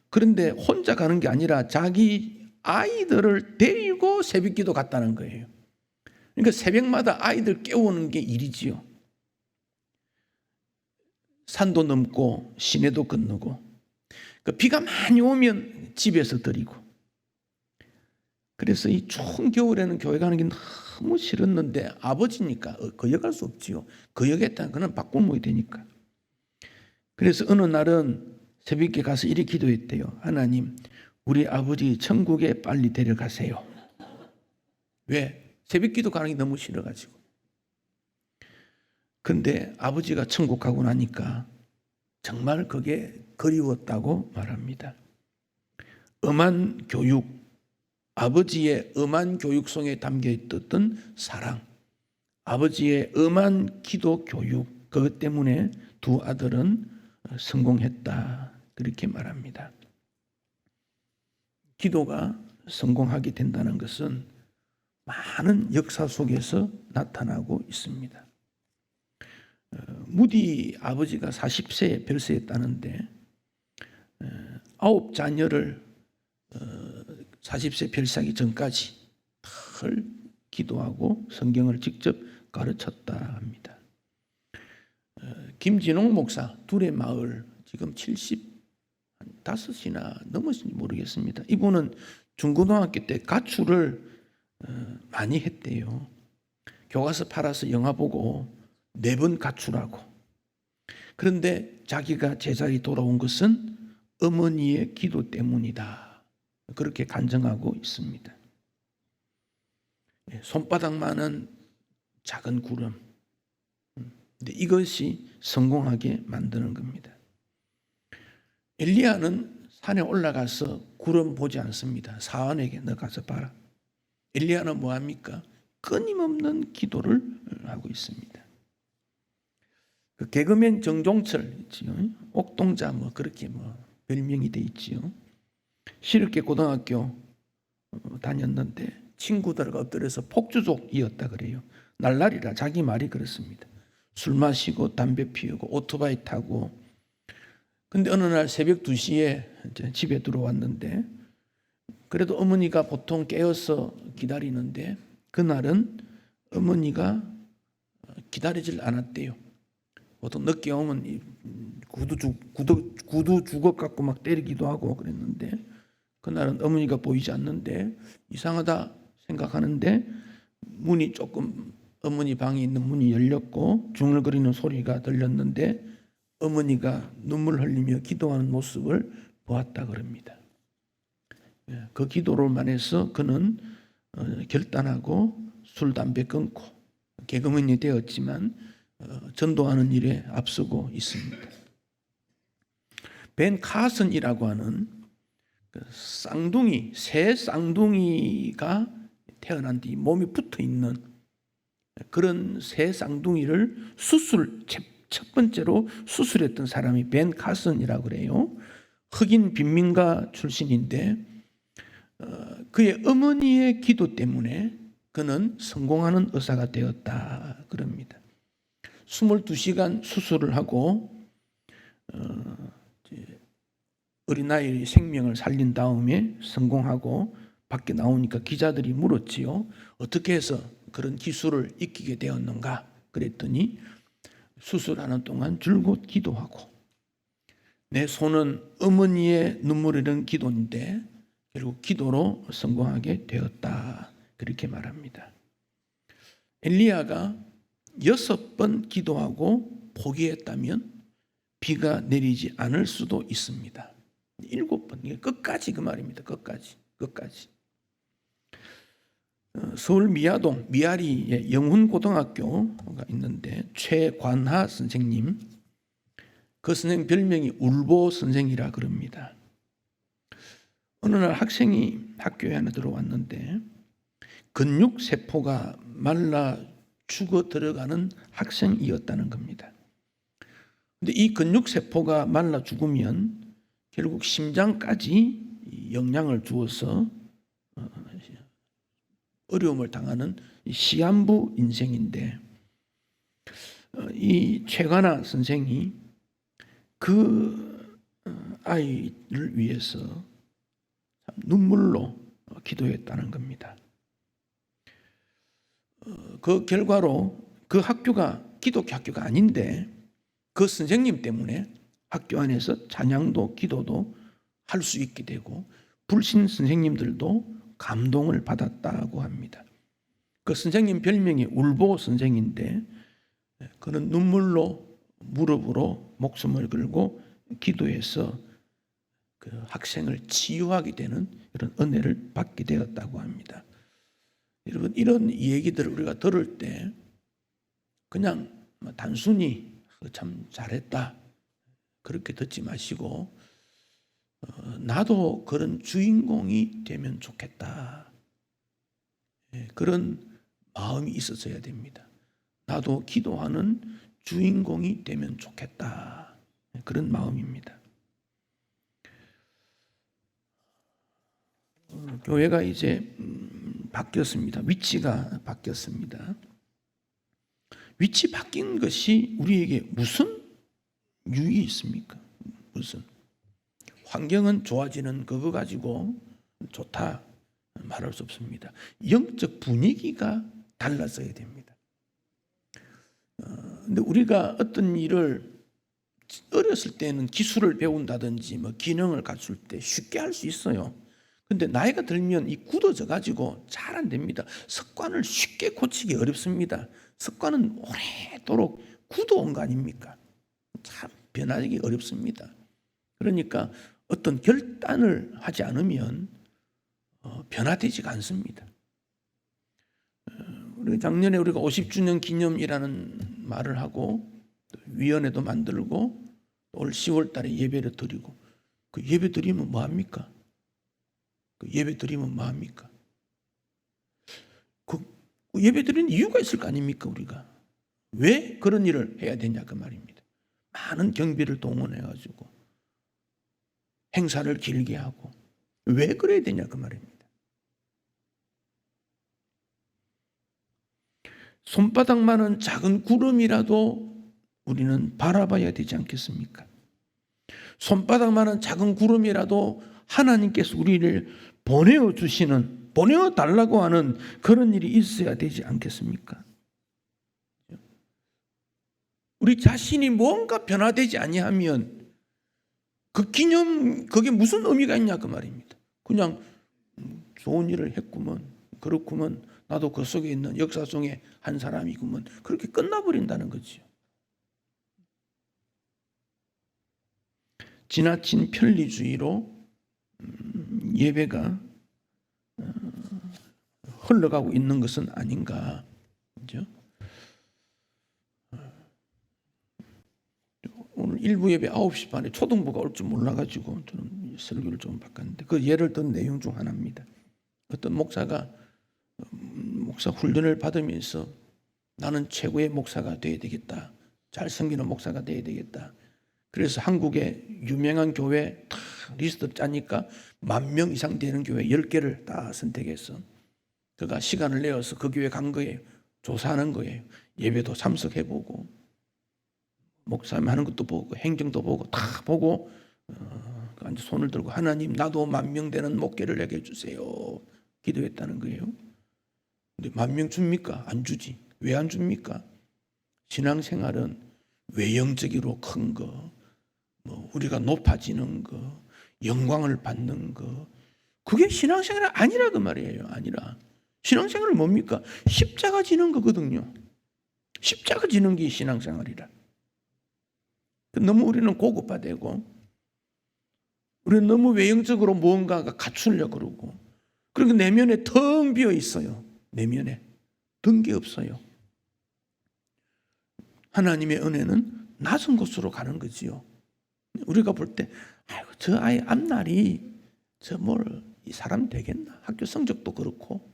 그런데 혼자 가는 게 아니라 자기 아이들을 데리고 새벽기도 갔다는 거예요. 그러니까 새벽마다 아이들 깨우는 게 일이지요. 산도 넘고 시내도 건너고, 비가 많이 오면 집에서 드리고. 그래서 이 추운 겨울에는 교회 가는 게 너무 싫었는데 아버지니까 거역할 수 없지요. 거역했다는 그는 바꿀목이 되니까. 그래서 어느 날은 새벽에 가서 이렇게 기도했대요. 하나님, 우리 아버지 천국에 빨리 데려가세요. 왜? 새벽기도 가는 게 너무 싫어가지고. 근데 아버지가 천국 가고 나니까 정말 그게 그리웠다고 말합니다. 엄한 교육, 아버지의 엄한 교육성에 담겨있던 사랑, 아버지의 엄한 기도 교육, 그것 때문에 두 아들은 성공했다. 그렇게 말합니다. 기도가 성공하게 된다는 것은 많은 역사 속에서 나타나고 있습니다. 무디 아버지가 40세에 별세했다는데 9자녀를 40세 별세하기 전까지 늘 기도하고 성경을 직접 가르쳤다 합니다. 김진홍 목사 둘의 마을 지금 75이나 넘었는지 모르겠습니다. 이분은 중고등학교 때 가출을 많이 했대요. 교과서 팔아서 영화 보고 4번 가출하고. 그런데 자기가 제자리 돌아온 것은 어머니의 기도 때문이다. 그렇게 간증하고 있습니다. 손바닥만한 작은 구름. 근데 이것이 성공하게 만드는 겁니다. 엘리야는 산에 올라가서 구름 보지 않습니다. 사환에게 너 가서 봐라. 엘리야는 뭐합니까? 끊임없는 기도를 하고 있습니다. 그 개그맨 정종철 있지요. 옥동자 그렇게 별명이 돼 있지요. 실업계 고등학교 다녔는데 친구들과 엎드려서 폭주족이었다 그래요. 날라리라 자기 말이 그렇습니다. 술 마시고 담배 피우고 오토바이 타고. 근데 어느 날 새벽 2시에 이제 집에 들어왔는데 그래도 어머니가 보통 깨어서 기다리는데 그날은 어머니가 기다리질 않았대요. 보통 늦게 오면 이 구두 주걱 갖고 막 때리기도 하고 그랬는데 그날은 어머니가 보이지 않는데 이상하다 생각하는데 문이 조금 어머니 방에 있는 문이 열렸고 중얼거리는 소리가 들렸는데 어머니가 눈물 흘리며 기도하는 모습을 보았다 그럽니다. 그 기도로만 해서 그는 결단하고 술, 담배 끊고 개그맨이 되었지만 전도하는 일에 앞서고 있습니다. 벤 카슨이라고 하는 쌍둥이, 새 쌍둥이가 태어난 뒤 몸이 붙어 있는 그런 새 쌍둥이를 첫 번째로 수술했던 사람이 벤 카슨이라고 그래요. 흑인 빈민가 출신인데 그의 어머니의 기도 때문에 그는 성공하는 의사가 되었다 그럽니다. 22시간 수술을 하고 어린아이의 생명을 살린 다음에 성공하고 밖에 나오니까 기자들이 물었지요. 어떻게 해서 그런 기술을 익히게 되었는가 그랬더니 수술하는 동안 줄곧 기도하고 내 손은 어머니의 눈물 흘리는 기도인데 결국 기도로 성공하게 되었다 그렇게 말합니다. 엘리야가 6번 기도하고 포기했다면 비가 내리지 않을 수도 있습니다. 7번 끝까지 그 말입니다. 끝까지. 서울 미아동 미아리에 영훈고등학교가 있는데 최관하 선생님, 그 선생 별명이 울보 선생이라 그럽니다. 어느 날 학생이 학교에 하나 들어왔는데 근육세포가 말라 죽어 들어가는 학생이었다는 겁니다. 근데 이 근육세포가 말라 죽으면 결국 심장까지 영향을 주어서 어려움을 당하는 시한부 인생인데 이 최관하 선생이 그 아이를 위해서 눈물로 기도했다는 겁니다. 그 결과로 그 학교가 기독교 학교가 아닌데 그 선생님 때문에 학교 안에서 찬양도 기도도 할 수 있게 되고 불신 선생님들도 감동을 받았다고 합니다. 그 선생님 별명이 울보 선생인데 그는 눈물로 무릎으로 목숨을 걸고 기도해서 그 학생을 치유하게 되는 이런 은혜를 받게 되었다고 합니다. 여러분 이런 얘기들을 우리가 들을 때 그냥 단순히 참 잘했다 그렇게 듣지 마시고 나도 그런 주인공이 되면 좋겠다 그런 마음이 있었어야 됩니다. 나도 기도하는 주인공이 되면 좋겠다 그런 마음입니다. 교회가 이제 바뀌었습니다. 위치가 바뀌었습니다. 위치 바뀐 것이 우리에게 무슨 유익이 있습니까? 무슨 환경은 좋아지는 그거 가지고 좋다 말할 수 없습니다. 영적 분위기가 달라져야 됩니다. 근데 우리가 어떤 일을 어렸을 때는 기술을 배운다든지 뭐 기능을 갖출 때 쉽게 할 수 있어요. 근데 나이가 들면 이 굳어져 가지고 잘 안 됩니다. 습관을 쉽게 고치기 어렵습니다. 습관은 오래도록 굳어온 거 아닙니까? 참 변하기 어렵습니다. 그러니까 어떤 결단을 하지 않으면 변화되지가 않습니다. 우리 작년에 우리가 50주년 기념이라는 말을 하고 위원회도 만들고 올 10월 달에 예배를 드리고 그 예배 드리면 뭐합니까? 그 예배 드리면 뭐합니까? 그 예배 드리는 이유가 있을 거 아닙니까? 우리가 왜 그런 일을 해야 되냐 그 말입니다. 많은 경비를 동원해가지고 행사를 길게 하고 왜 그래야 되냐 그 말입니다. 손바닥만한 작은 구름이라도 우리는 바라봐야 되지 않겠습니까? 손바닥만한 작은 구름이라도 하나님께서 우리를 보내어 달라고 하는 그런 일이 있어야 되지 않겠습니까? 우리 자신이 뭔가 변화되지 아니하면 그 기념, 그게 무슨 의미가 있냐 그 말입니다. 그냥 좋은 일을 했구먼, 그렇구먼, 나도 그 속에 있는 역사 중에 한 사람이구먼, 그렇게 끝나버린다는 거죠. 지나친 편리주의로 예배가 흘러가고 있는 것은 아닌가. 그죠? 오늘 일부 예배 9시 반에 초등부가 올 줄 몰라가지고 저는 설교를 좀 바꿨는데 그 예를 든 내용 중 하나입니다. 어떤 목사가 목사 훈련을 받으면서 나는 최고의 목사가 되어야 되겠다. 잘 섬기는 목사가 되어야 되겠다. 그래서 한국의 유명한 교회 다 리스트 짜니까 10,000명 이상 되는 교회 10개를 다 선택해서 그가 시간을 내어서 그 교회 간 거예요. 조사하는 거예요. 예배도 참석해보고 목사님 하는 것도 보고 행정도 보고 다 보고 손을 들고 하나님 나도 10,000명 되는 목회를 내게 해주세요. 기도했다는 거예요. 근데 10,000명 줍니까? 안 주지. 왜 안 줍니까? 신앙생활은 외형적으로 큰 거, 우리가 높아지는 거, 영광을 받는 거, 그게 신앙생활이 아니라 그 말이에요. 아니라 신앙생활은 뭡니까? 십자가 지는 거거든요. 십자가 지는 게 신앙생활이라. 너무 우리는 고급화되고 우리는 너무 외형적으로 무언가가 갖추려고 그러고 그러니까 내면에 텅 비어 있어요. 내면에 든 게 없어요. 하나님의 은혜는 낮은 곳으로 가는 거지요. 우리가 볼 때 아이고 저 아이 앞날이 이 사람 되겠나? 학교 성적도 그렇고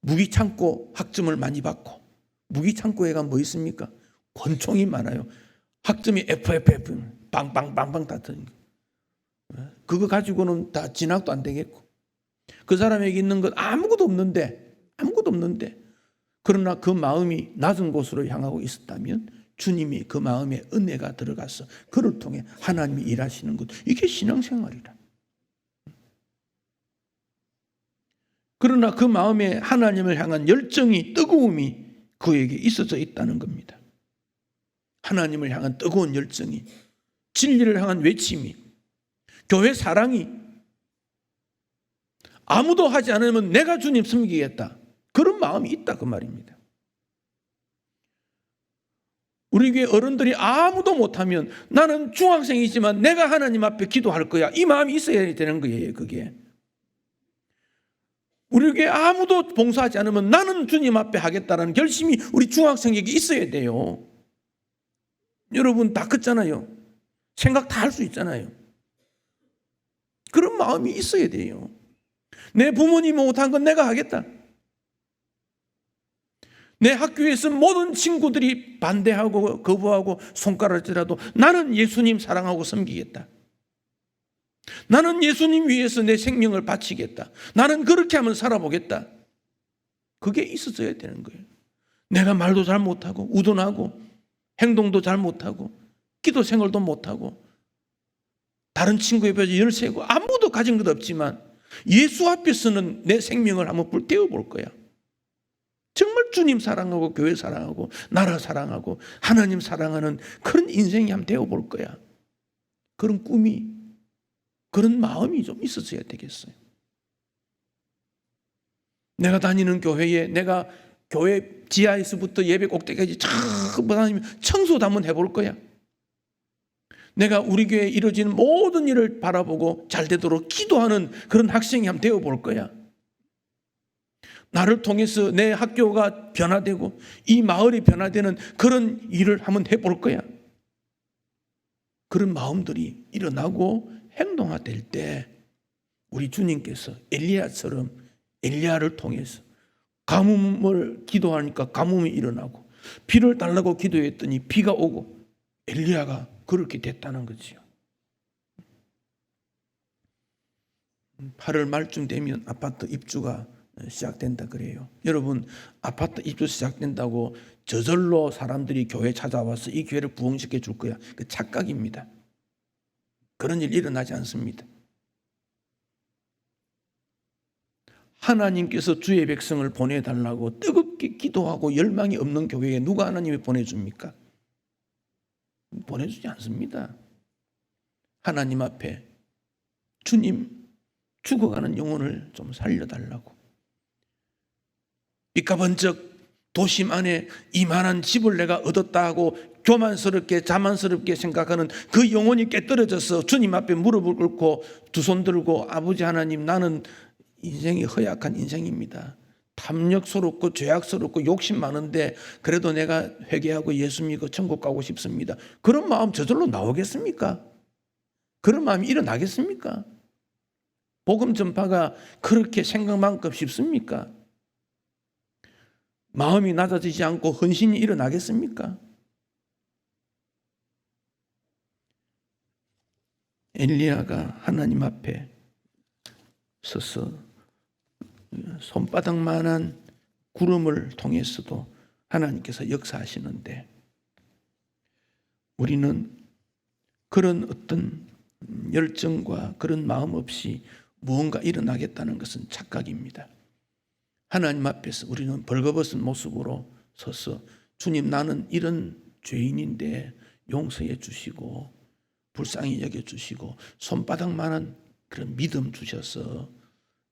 무기 창고 학점을 많이 받고 무기 창고에 가면 뭐 있습니까? 권총이 많아요. 학점이 FFF 빵빵빵빵 다 터진 거. 그거 가지고는 다 진학도 안 되겠고 그 사람에게 있는 것 아무것도 없는데 그러나 그 마음이 낮은 곳으로 향하고 있었다면 주님이 그 마음에 은혜가 들어가서 그를 통해 하나님이 일하시는 것, 이게 신앙생활이라. 그러나 그 마음에 하나님을 향한 열정이, 뜨거움이 그에게 있어져 있다는 겁니다. 하나님을 향한 뜨거운 열정이, 진리를 향한 외침이, 교회 사랑이, 아무도 하지 않으면 내가 주님 섬기겠다, 그런 마음이 있다 그 말입니다. 우리 교회 어른들이 아무도 못하면 나는 중학생이지만 내가 하나님 앞에 기도할 거야, 이 마음이 있어야 되는 거예요. 그게 우리 교회 아무도 봉사하지 않으면 나는 주님 앞에 하겠다는 결심이 우리 중학생에게 있어야 돼요. 여러분 다 컸잖아요. 생각 다 할 수 있잖아요. 그런 마음이 있어야 돼요. 내 부모님이 못한 건 내가 하겠다. 내 학교에서 모든 친구들이 반대하고 거부하고 손가락질하도 나는 예수님 사랑하고 섬기겠다. 나는 예수님 위해서 내 생명을 바치겠다. 나는 그렇게 하면 살아보겠다. 그게 있어져야 되는 거예요. 내가 말도 잘 못하고 우둔하고 행동도 잘 못하고 기도 생활도 못하고 다른 친구에 비해서 열세고 아무도 가진 것 없지만 예수 앞에서는 내 생명을 한번 불태워 볼 거야. 정말 주님 사랑하고 교회 사랑하고 나라 사랑하고 하나님 사랑하는 그런 인생이 한번 되어볼 거야. 그런 꿈이, 그런 마음이 좀 있었어야 되겠어요. 내가 다니는 교회에 내가 교회 지하에서부터 예배 꼭대기까지 전부 다니면 청소도 한번 해볼 거야. 내가 우리 교회에 이루어지는 모든 일을 바라보고 잘 되도록 기도하는 그런 학생이 한번 되어볼 거야. 나를 통해서 내 학교가 변화되고 이 마을이 변화되는 그런 일을 한번 해볼 거야. 그런 마음들이 일어나고 행동화될 때 우리 주님께서 엘리야처럼 엘리야를 통해서 가뭄을 기도하니까 가뭄이 일어나고 비를 달라고 기도했더니 비가 오고 엘리야가 그렇게 됐다는 거지요. 8월 말쯤 되면 아파트 입주가 시작된다 그래요. 여러분 아파트 입주 시작된다고 저절로 사람들이 교회 찾아와서 이 교회를 부흥시켜 줄 거야. 그 착각입니다. 그런 일 일어나지 않습니다. 하나님께서 주의 백성을 보내달라고 뜨겁게 기도하고 열망이 없는 교회에 누가 하나님이 보내줍니까? 보내주지 않습니다. 하나님 앞에 주님 죽어가는 영혼을 좀 살려달라고, 삐까번쩍 도심 안에 이만한 집을 내가 얻었다 하고 교만스럽게 자만스럽게 생각하는 그 영혼이 깨떨어져서 주님 앞에 무릎을 꿇고 두 손 들고, 아버지 하나님, 나는 인생이 허약한 인생입니다. 탐욕스럽고 죄악스럽고 욕심 많은데 그래도 내가 회개하고 예수 믿고 천국 가고 싶습니다. 그런 마음 저절로 나오겠습니까? 그런 마음이 일어나겠습니까? 복음 전파가 그렇게 생각만큼 쉽습니까? 마음이 낮아지지 않고 헌신이 일어나겠습니까? 엘리야가 하나님 앞에 서서 손바닥만한 구름을 통해서도 하나님께서 역사하시는데, 우리는 그런 어떤 열정과 그런 마음 없이 무언가 일어나겠다는 것은 착각입니다. 하나님 앞에서 우리는 벌거벗은 모습으로 서서 주님, 나는 이런 죄인인데 용서해 주시고 불쌍히 여겨주시고 손바닥만한 그런 믿음 주셔서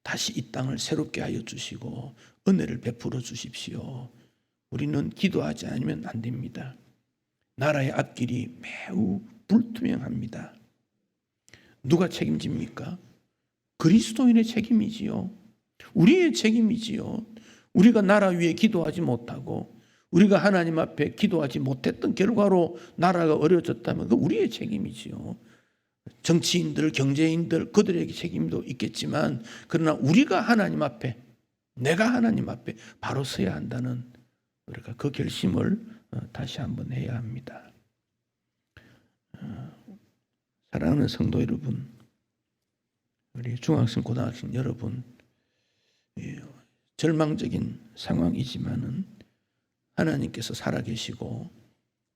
다시 이 땅을 새롭게 하여 주시고 은혜를 베풀어 주십시오. 우리는 기도하지 않으면 안 됩니다. 나라의 앞길이 매우 불투명합니다. 누가 책임집니까? 그리스도인의 책임이지요. 우리의 책임이지요. 우리가 나라 위에 기도하지 못하고 우리가 하나님 앞에 기도하지 못했던 결과로 나라가 어려졌다면 그 우리의 책임이지요. 정치인들, 경제인들, 그들에게 책임도 있겠지만, 그러나 우리가 하나님 앞에, 내가 하나님 앞에 바로 서야 한다는, 우리가 그 결심을 다시 한번 해야 합니다. 사랑하는 성도 여러분, 우리 중학생, 고등학생 여러분, 절망적인 상황이지만은 하나님께서 살아계시고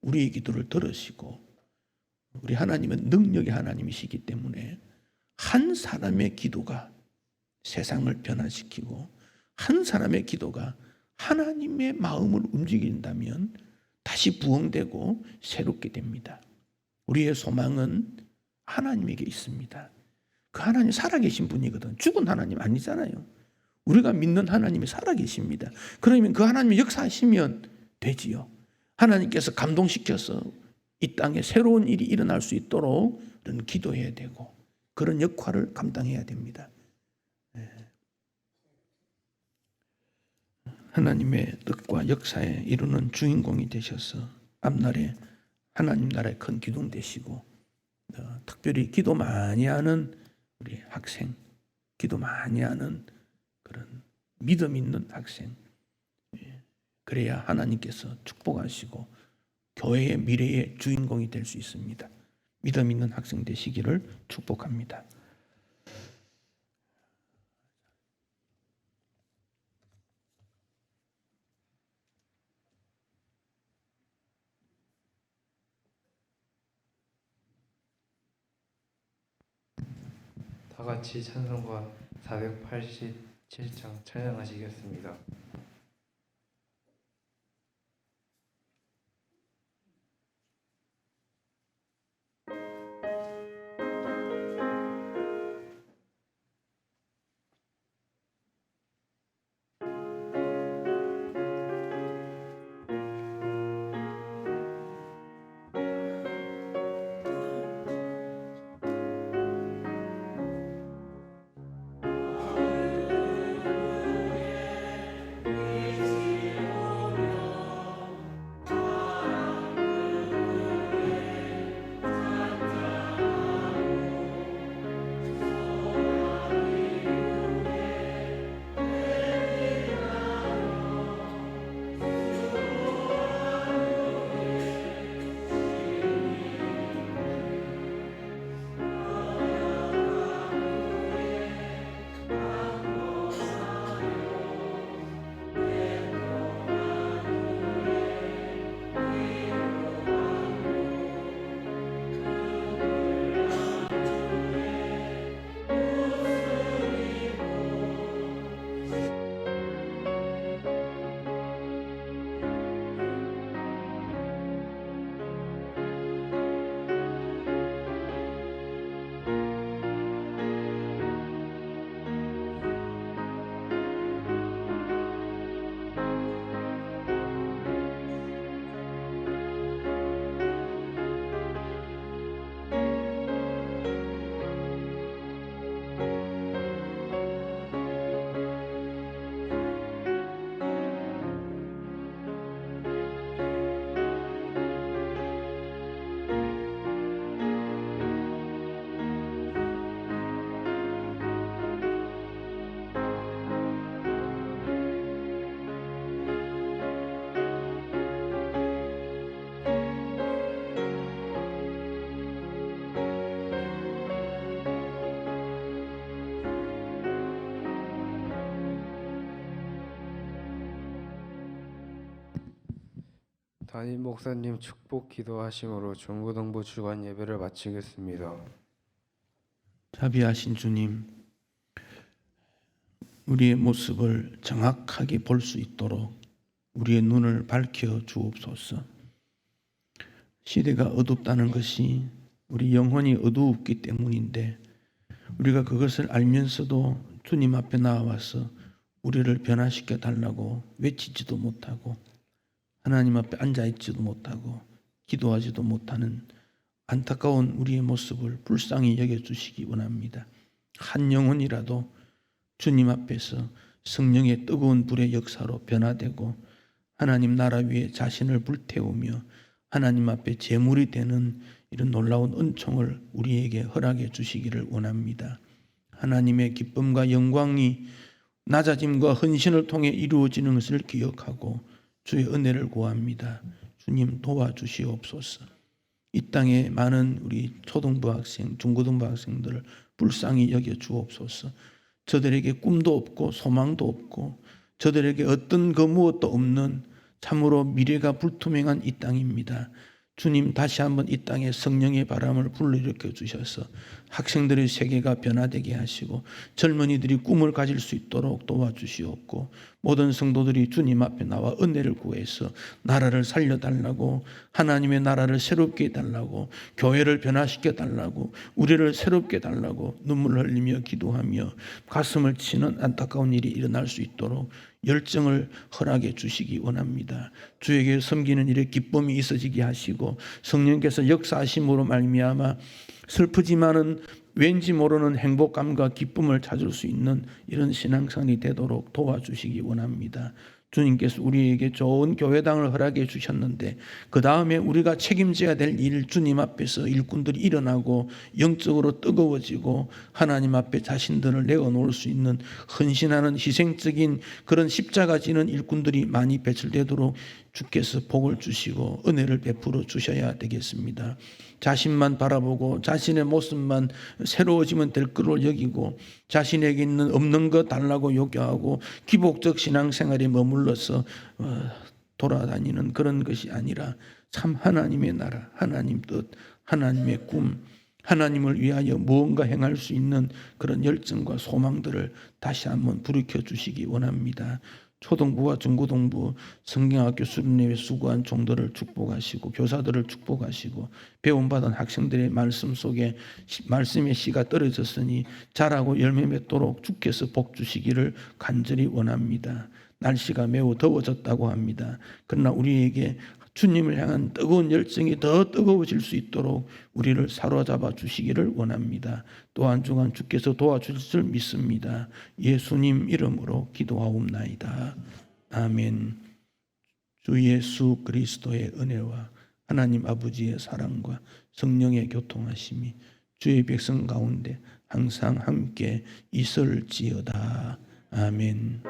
우리의 기도를 들으시고, 우리 하나님은 능력의 하나님이시기 때문에 한 사람의 기도가 세상을 변화시키고 한 사람의 기도가 하나님의 마음을 움직인다면 다시 부흥되고 새롭게 됩니다. 우리의 소망은 하나님에게 있습니다. 그 하나님 살아계신 분이거든. 죽은 하나님 아니잖아요. 우리가 믿는 하나님이 살아계십니다. 그러면 그 하나님이 역사하시면 되지요. 하나님께서 감동시켜서 이 땅에 새로운 일이 일어날 수 있도록 기도해야 되고 그런 역할을 감당해야 됩니다. 하나님의 뜻과 역사에 이루는 주인공이 되셔서 앞날에 하나님 나라의 큰 기둥 되시고, 특별히 기도 많이 하는 우리 학생, 기도 많이 하는 그런 믿음 있는 학생, 그래야 하나님께서 축복하시고 교회의 미래의 주인공이 될 수 있습니다. 믿음 있는 학생 되시기를 축복합니다. 다 같이 찬송가 487장 찬양하시겠습니다. 담임 목사님 축복 기도하심으로 중고등부 주간 예배를 마치겠습니다. 자비하신 주님, 우리의 모습을 정확하게 볼 수 있도록 우리의 눈을 밝혀 주옵소서. 시대가 어둡다는 것이 우리 영혼이 어두웠기 때문인데 우리가 그것을 알면서도 주님 앞에 나와서 우리를 변화시켜 달라고 외치지도 못하고 하나님 앞에 앉아있지도 못하고 기도하지도 못하는 안타까운 우리의 모습을 불쌍히 여겨주시기 원합니다. 한 영혼이라도 주님 앞에서 성령의 뜨거운 불의 역사로 변화되고 하나님 나라 위에 자신을 불태우며 하나님 앞에 제물이 되는 이런 놀라운 은총을 우리에게 허락해 주시기를 원합니다. 하나님의 기쁨과 영광이 낮아짐과 헌신을 통해 이루어지는 것을 기억하고 주의 은혜를 구합니다. 주님 도와주시옵소서. 이 땅에 많은 우리 초등부 학생, 중고등부 학생들을 불쌍히 여겨 주옵소서. 저들에게 꿈도 없고 소망도 없고 저들에게 어떤 그 무엇도 없는 참으로 미래가 불투명한 이 땅입니다. 주님 다시 한번 이 땅에 성령의 바람을 불러일으켜 주셔서 학생들의 세계가 변화되게 하시고 젊은이들이 꿈을 가질 수 있도록 도와주시옵고 모든 성도들이 주님 앞에 나와 은혜를 구해서 나라를 살려달라고 하나님의 나라를 새롭게 해달라고 교회를 변화시켜 달라고 우리를 새롭게 해달라고 눈물을 흘리며 기도하며 가슴을 치는 안타까운 일이 일어날 수 있도록 열정을 허락해 주시기 원합니다. 주에게 섬기는 일에 기쁨이 있어지게 하시고 성령께서 역사하심으로 말미암아 슬프지만은 왠지 모르는 행복감과 기쁨을 찾을 수 있는 이런 신앙생활이 되도록 도와주시기 원합니다. 주님께서 우리에게 좋은 교회당을 허락해 주셨는데 그 다음에 우리가 책임져야 될 일 주님 앞에서 일꾼들이 일어나고 영적으로 뜨거워지고 하나님 앞에 자신들을 내어놓을 수 있는 헌신하는 희생적인 그런 십자가 지는 일꾼들이 많이 배출되도록 주께서 복을 주시고 은혜를 베풀어 주셔야 되겠습니다. 자신만 바라보고 자신의 모습만 새로워지면 될 것으로 여기고 자신에게 있는 없는 것 달라고 요구하고 기복적 신앙생활에 머물러서 돌아다니는 그런 것이 아니라 참 하나님의 나라, 하나님 뜻, 하나님의 꿈, 하나님을 위하여 무언가 행할 수 있는 그런 열정과 소망들을 다시 한번 불이켜 주시기 원합니다. 초등부와 중고등부 성경학교 수련회에 수고한 종들을 축복하시고 교사들을 축복하시고 배움받은 학생들의 말씀 속에 말씀의 씨가 떨어졌으니 자라고 열매 맺도록 주께서 복 주시기를 간절히 원합니다. 날씨가 매우 더워졌다고 합니다. 그러나 우리에게 주님을 향한 뜨거운 열정이 더 뜨거워질 수 있도록 우리를 사로잡아 주시기를 원합니다. 또한 주간 주께서 도와주실 줄 믿습니다. 예수님 이름으로 기도하옵나이다. 아멘. 주 예수 그리스도의 은혜와 하나님 아버지의 사랑과 성령의 교통하심이 주의 백성 가운데 항상 함께 있을지어다. 아멘.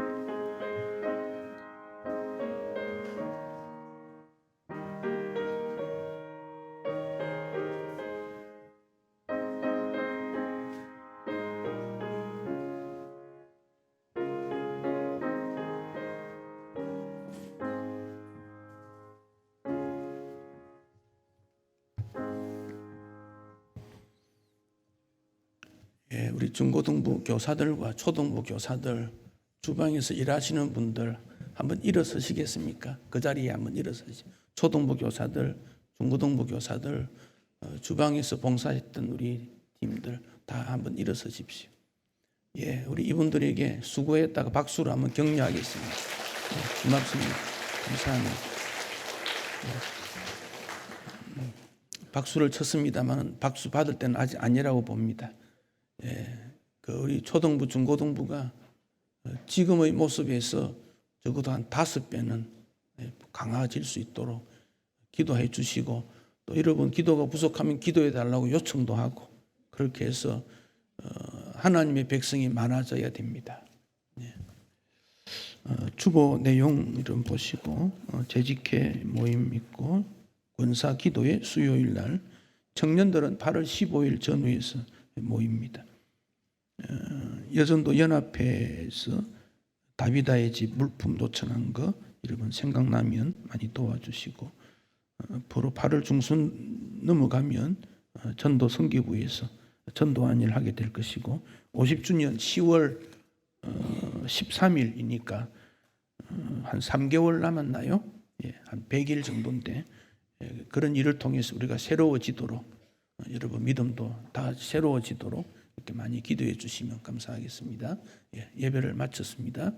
우리 중고등부 교사들과 초등부 교사들 주방에서 일하시는 분들 한번 일어서시겠습니까? 그 자리에 한번 일어서시. 초등부 교사들, 중고등부 교사들, 주방에서 봉사했던 우리 팀들 다 한번 일어서십시오. 예, 우리 이분들에게 수고했다가 박수로 한번 격려하겠습니다. 예, 고맙습니다. 감사합니다. 예, 박수를 쳤습니다만 박수 받을 때는 아직 아니라고 봅니다. 예, 그 우리 초등부, 중고등부가 지금의 모습에서 적어도 한 5배는 강화질 수 있도록 기도해 주시고 또 여러분 기도가 부족하면 기도해 달라고 요청도 하고 그렇게 해서 하나님의 백성이 많아져야 됩니다. 예. 주보 내용 이름 보시고 재직회 모임 있고 권사 기도회 수요일 날 청년들은 8월 15일 전후에서 모입니다. 여전도 연합회에서 다비다의 집 물품 도청한 거 여러분 생각나면 많이 도와주시고 앞으로 8월 중순 넘어가면 전도 선교부에서 전도한 일을 하게 될 것이고 50주년 10월 13일이니까 한 3개월 남았나요? 예, 한 100일 정도인데 그런 일을 통해서 우리가 새로워지도록 여러분 믿음도 다 새로워지도록 이렇게 많이 기도해 주시면 감사하겠습니다. 예, 예배를 마쳤습니다.